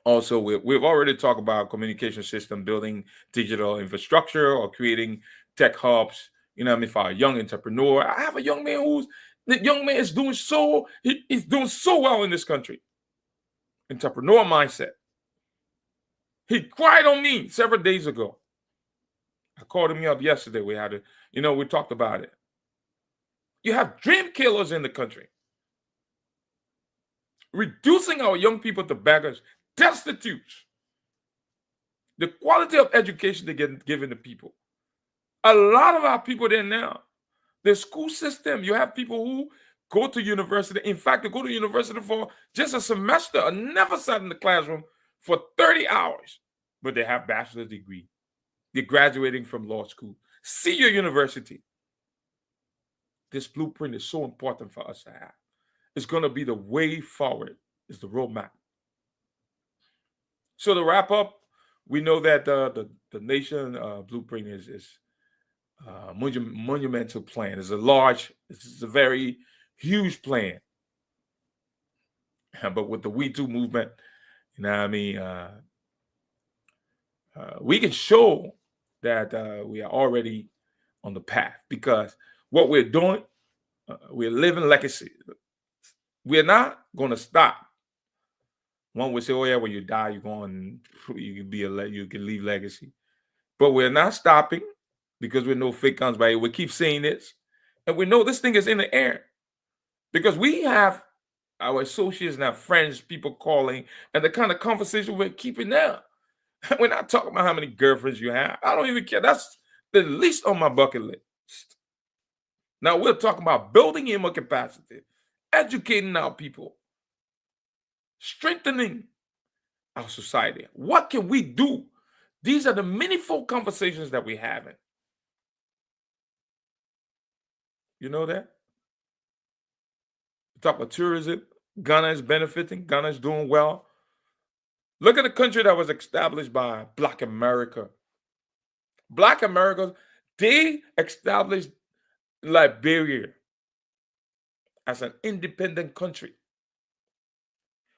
also, we've already talked about communication system, building digital infrastructure or creating tech hubs, for a young entrepreneur. I have a young man is doing he's doing so well in this country. Entrepreneur mindset. He cried on me several days ago. I called him up yesterday. We had we talked about it. You have dream killers in the country. Reducing our young people to beggars, destitutes. The quality of education they get given to people. A lot of our people there now, the school system, you have people who go to university. In fact, they go to university for just a semester and never sat in the classroom for 30 hours, but they have bachelor's degree. They're graduating from law school. See your university. This blueprint is so important for us to have. It's going to be the way forward. It's the roadmap. So to wrap up, we know that the nation blueprint is a monumental plan. It's a very huge plan. But with the We Too movement, we can show that we are already on the path, because what we're doing, we're living legacy. We're not going to stop. One would say, "Oh yeah, when you die, you can leave legacy," but we're not stopping, because we know fake comes by. We keep saying this, and we know this thing is in the air, because we have our associates and our friends, people calling, and the kind of conversation we're keeping now. We're not talking about how many girlfriends you have. I don't even care. That's the least on my bucket list. Now we're talking about building human capacity, educating our people, strengthening our society. What can we do? These are the meaningful conversations that we're having. You know that? We talk about tourism. Ghana is benefiting. Ghana is doing well. Look at the country that was established by Black America. Black Americans, they established Liberia as an independent country.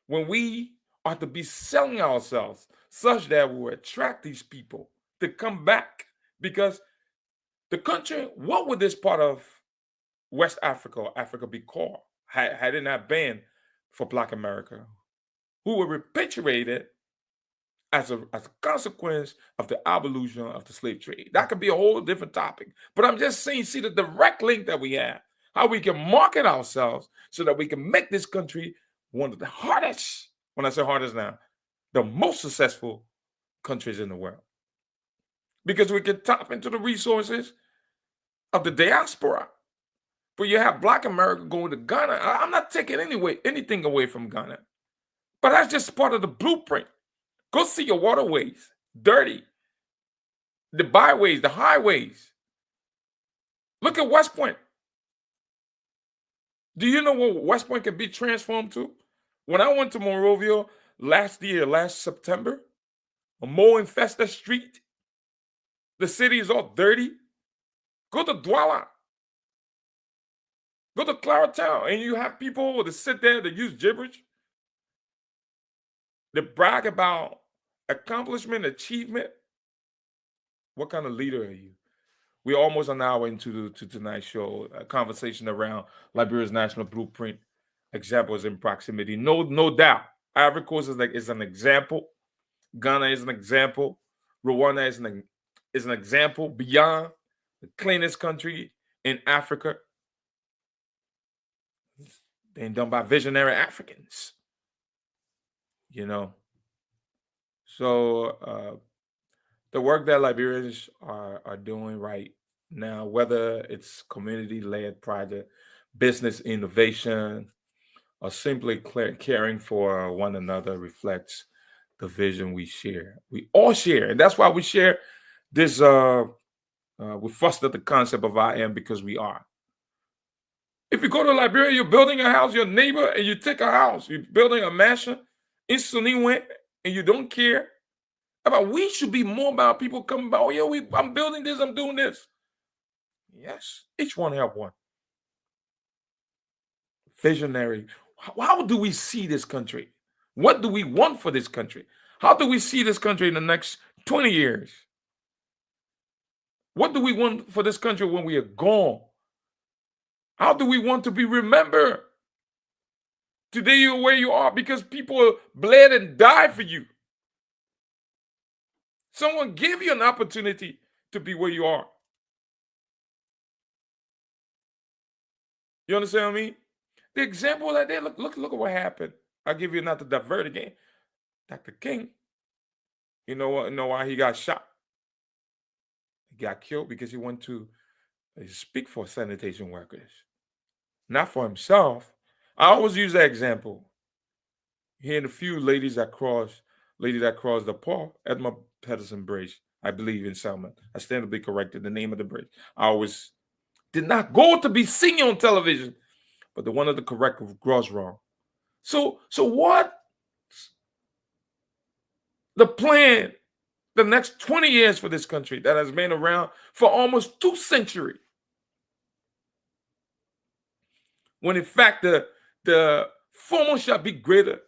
When we are to be selling ourselves such that we will attract these people to come back, because the country, what would this part of West Africa or Africa be called had it not been for Black America, who were repatriated as a consequence of the abolition of the slave trade? That could be a whole different topic. But I'm just saying, see the direct link that we have, how we can market ourselves so that we can make this country one of the hardest, when I say hardest now, the most successful countries in the world. Because we can tap into the resources of the diaspora. But you have Black America going to Ghana. I'm not taking anything away from Ghana. But that's just part of the blueprint. Go see your waterways, dirty. The byways, the highways. Look at West Point. Do you know what West Point can be transformed to? When I went to Monrovia last September, a mole infested street, the city is all dirty. Go to Douala, go to Claratown, and you have people that sit there that use gibberish, that brag about accomplishment, achievement. What kind of leader are you? We're almost an hour into tonight's show. A conversation around Liberia's national blueprint, examples in proximity. No doubt. Ivory Coast is an example. Ghana is an example. Rwanda is an example beyond the cleanest country in Africa. Being done by visionary Africans. So the work that Liberians are doing right now, whether it's community-led project, business innovation, or simply caring for one another, reflects the vision we share. We all share, and that's why we share this. We foster the concept of I am because we are. If you go to Liberia, you're building a house, your neighbor, and you take a house, you're building a mansion in Suniwe, and you don't care about. We should be more about people coming about. Oh, yeah, I'm building this, I'm doing this. Yes, each one help one. Visionary. How do we see this country? What do we want for this country? How do we see this country in the next 20 years? What do we want for this country when we are gone? How do we want to be remembered? Today you're where you are because people bled and died for you. Someone gave you an opportunity to be where you are. You understand what I mean? The example that they look at what happened. I'll give you not to divert again. Dr. King, you know what? You know why he got shot? He got killed because he went to speak for sanitation workers, not for himself. I always use that example. Hearing a few lady that crossed the Paul Edmund Peterson Bridge, I believe in Selma. I stand to be corrected. The name of the bridge. I always did not go to be seen on television, but the one of the correct was wrong. So what? The plan, the next 20 years for this country that has been around for almost 2 centuries. When in fact the former shall be greater,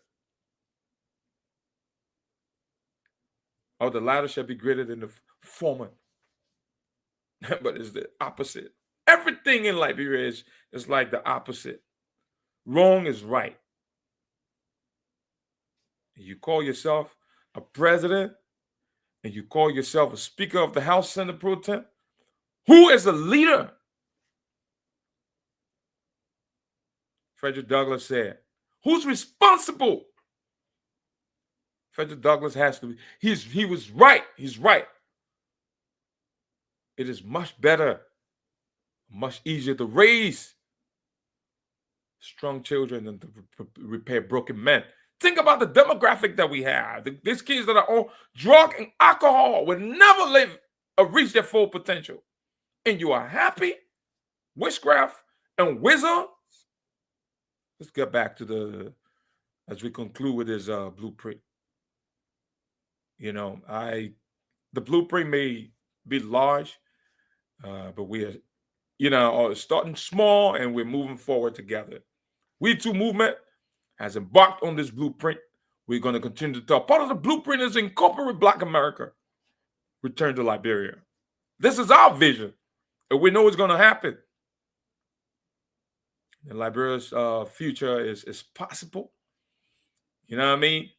or the latter shall be greater than the former. But it's the opposite. Everything in Liberia is like the opposite. Wrong is right. You call yourself a president, and you call yourself a Speaker of the House, Senate Pro Tem. Who is a leader? Frederick Douglass said, who's responsible? Frederick Douglass has to be. He was right. He's right. It is much better, much easier to raise strong children than to repair broken men. Think about the demographic that we have. These kids that are on drug and alcohol will never live or reach their full potential. And you are happy, witchcraft and wizards. Let's get back to as we conclude with this blueprint. The blueprint may be large, but we are, starting small and we're moving forward together. We Too movement has embarked on this blueprint. We're going to continue to talk. Part of the blueprint is incorporate Black America. Return to Liberia. This is our vision, and we know it's going to happen. And Liberia's future is possible. You know what I mean?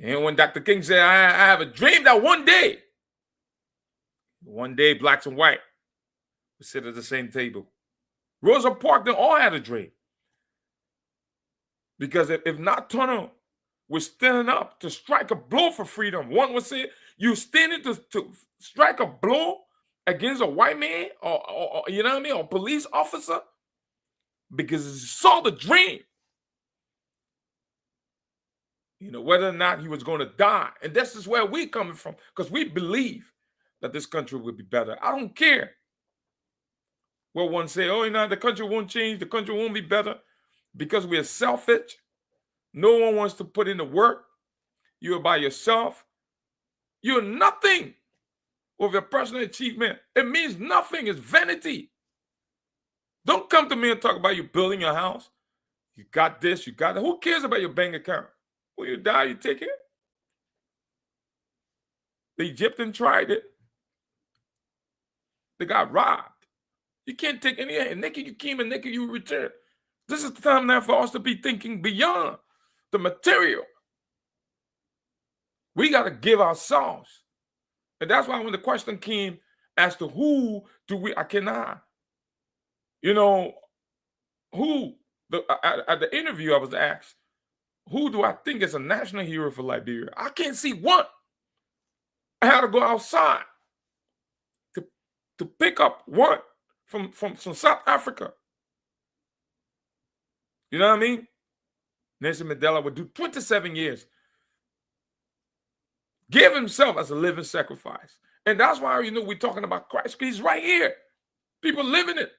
And when Dr. King said, I have a dream that one day, blacks and white would sit at the same table. Rosa Parks, they all had a dream. Because if Nat Turner was standing up to strike a blow for freedom, one would say, you standing to strike a blow against a white man or you know what I mean, or police officer, because he saw the dream. Whether or not he was going to die. And this is where we're coming from, because we believe that this country will be better. I don't care Well, one say, oh, the country won't change, the country won't be better because we are selfish. No one wants to put in the work. You're by yourself. You're nothing with your personal achievement. It means nothing. It's vanity. Don't come to me and talk about you building your house. You got this, you got that. Who cares about your bank account? When you die, you take it. The Egyptian tried it. They got robbed. You can't take any. Naked you came and naked you return. This is the time now for us to be thinking beyond the material. We got to give ourselves. And that's why when the question came as to who do we, at the interview I was asked, who do I think is a national hero for Liberia? I can't see one. I had to go outside to pick up one from South Africa. You know what I mean? Nelson Mandela would do 27 years. Give himself as a living sacrifice. And that's why, we're talking about Christ. He's right here. People living it.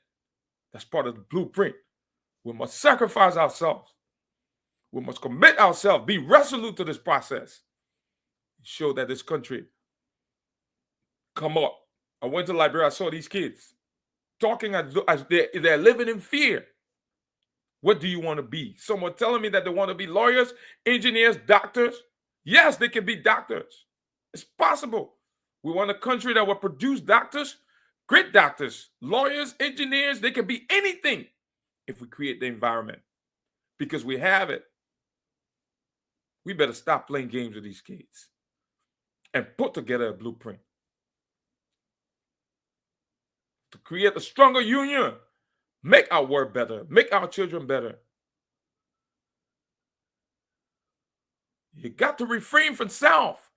That's part of the blueprint. We must sacrifice ourselves. We must commit ourselves, be resolute to this process. Show that this country come up. I went to Liberia, I saw these kids talking as they're living in fear. What do you want to be? Someone telling me that they want to be lawyers, engineers, doctors. Yes, they can be doctors. It's possible. We want a country that will produce doctors, great doctors, lawyers, engineers. They can be anything if we create the environment. Because we have it. We better stop playing games with these kids and put together a blueprint to create a stronger union, make our world better, make our children better. You got to refrain from self.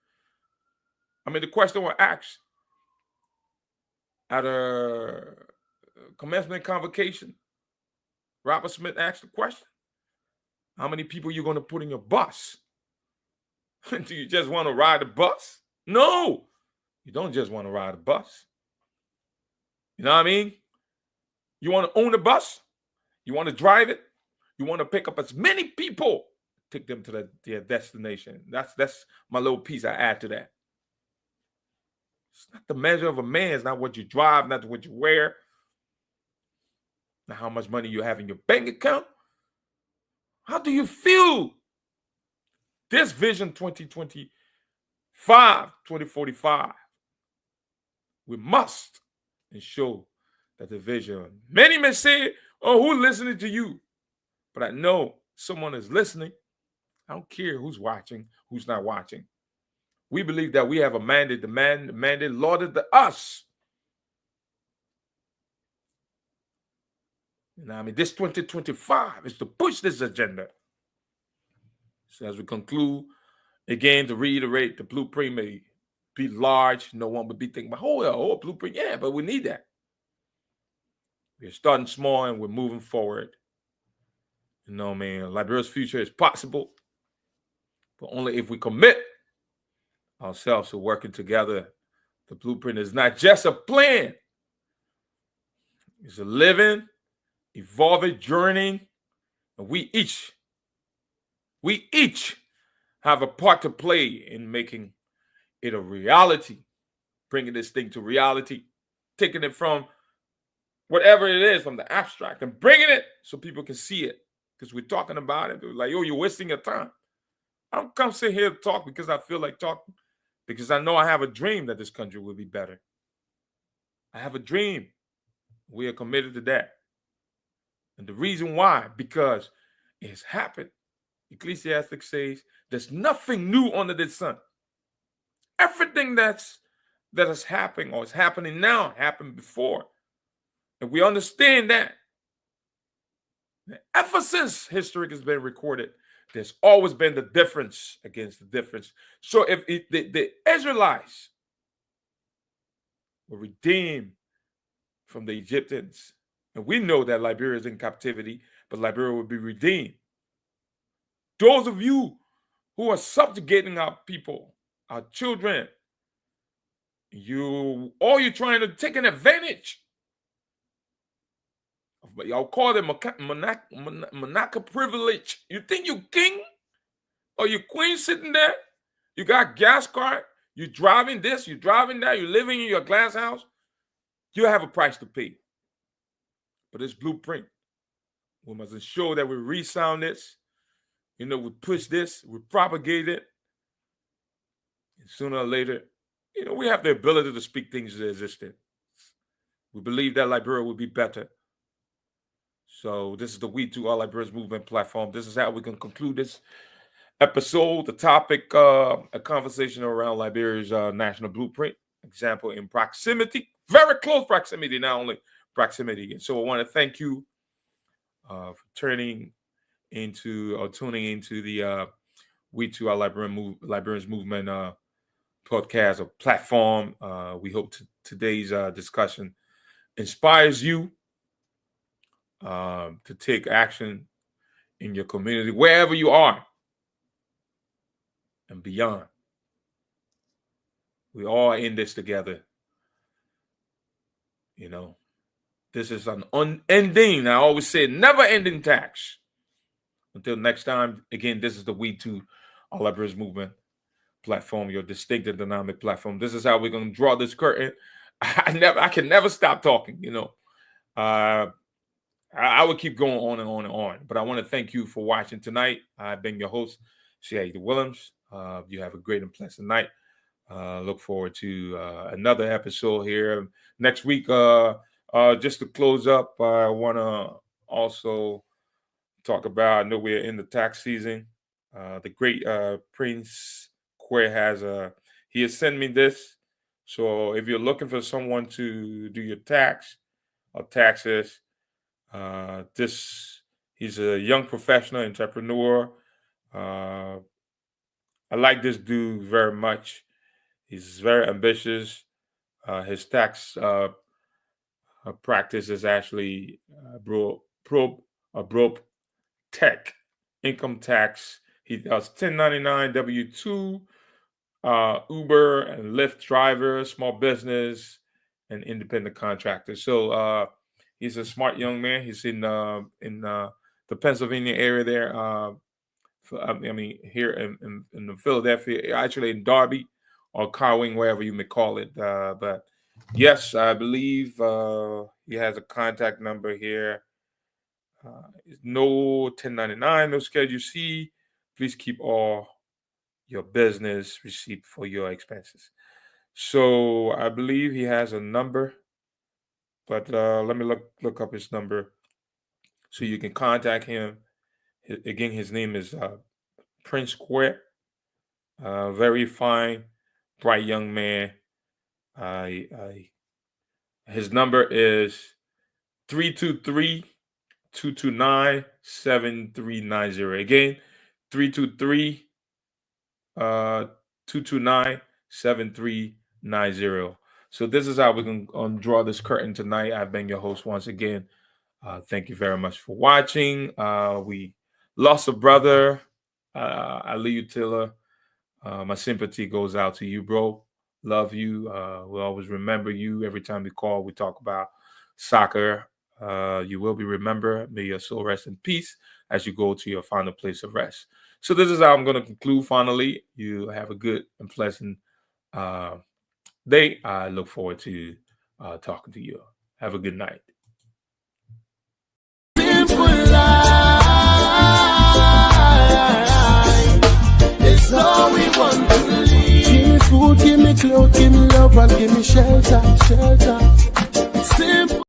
The question was asked at a commencement convocation. Robert Smith asked the question, how many people are you going to put in your bus? Do you just want to ride the bus? No, you don't just want to ride a bus. You know what I mean? You want to own the bus? You want to drive it? You want to pick up as many people, take them to their destination. That's my little piece I add to that. It's not the measure of a man. It's not what you drive, not what you wear, not how much money you have in your bank account. How do you feel? This Vision 2045, we must ensure that the vision. Many may say, oh, who's listening to you? But I know someone is listening. I don't care who's watching, who's not watching. We believe that we have a mandate. The mandate lauded to us. This 2025 is to push this agenda. So as we conclude, again, to reiterate, the blueprint may be large. No one would be thinking, oh, blueprint. Yeah, but we need that. We're starting small and we're moving forward. Liberia's future is possible, but only if we commit ourselves to working together. The blueprint is not just a plan. It's a living, evolving journey. And we each have a part to play in making it a reality, bringing this thing to reality, taking it from whatever it is, from the abstract, and bringing it so people can see it. Because we're talking about it. They're like, yo, you're wasting your time. I don't come sit here to talk because I feel like talking, because I know I have a dream that this country will be better. I have a dream. We are committed to that. And the reason why, because it's happened. Ecclesiastes says there's nothing new under the sun. Everything that has happened or is happening now happened before. And we understand that. Ever since history has been recorded, there's always been the difference against the difference. So if the Israelites were redeemed from the Egyptians, and we know that Liberia is in captivity, but Liberia will be redeemed. Those of you who are subjugating our people, our children, you're trying to take an advantage Y'all call it Monaco privilege. You think you king or you queen sitting there? You got gas card. You driving this. You driving that. You living in your glass house. You have a price to pay. But this blueprint, we must ensure that we resound this. We push this. We propagate it. And sooner or later, we have the ability to speak things into existence. We believe that Liberia will be better. So this is the We Too All Liberians Movement platform. This is how we can conclude this episode. The topic, a conversation around Liberia's national blueprint. Example in proximity, very close proximity, not only proximity. And so I want to thank you for tuning into the We Too All Liberians Movement podcast or platform. We hope today's discussion inspires you to take action in your community, wherever you are and beyond. We all in this together. This is an unending, I always say, never-ending task. Until next time, again, this is the We Too All Liberians Movement platform, your distinct and dynamic platform. This is how we're going to draw this curtain. I can never stop talking, I would keep going on and on and on. But I want to thank you for watching tonight. I've been your host, C.A. Williams. You have a great and pleasant night. Look forward to another episode here next week. Just to close up, I want to also talk about, I know we're in the tax season. The great Prince Quay he has sent me this. So if you're looking for someone to do your taxes, he's a young professional entrepreneur. I like this dude very much. He's very ambitious. His tax practice is actually broke tech, income tax. He does 1099 W-2, Uber and Lyft driver, small business, and independent contractor. So he's a smart young man. He's in the Pennsylvania area there. Here in the Philadelphia, actually in Darby or Cowing, wherever you may call it. But yes, I believe he has a contact number here. No 1099, no Schedule C. Please keep all your business receipt for your expenses. So I believe he has a number, but let me look up his number so you can contact him. Again, his name is Prince Quay. Very fine, bright young man. His number is 323-229-7390. Again, 323-229-7390. So this is how we can draw this curtain tonight. I've been your host once again. Thank you very much for watching. We lost a brother, Aliyu Tiller. My sympathy goes out to you, bro. Love you. We'll always remember you. Every time we call, we talk about soccer. You will be remembered. May your soul rest in peace as you go to your final place of rest. So this is how I'm going to conclude finally. You have a good and pleasant day. I look forward to talking to you. Have a good night. It's all we want to live. Give me food, give me clothes, give me love, and give me shelter.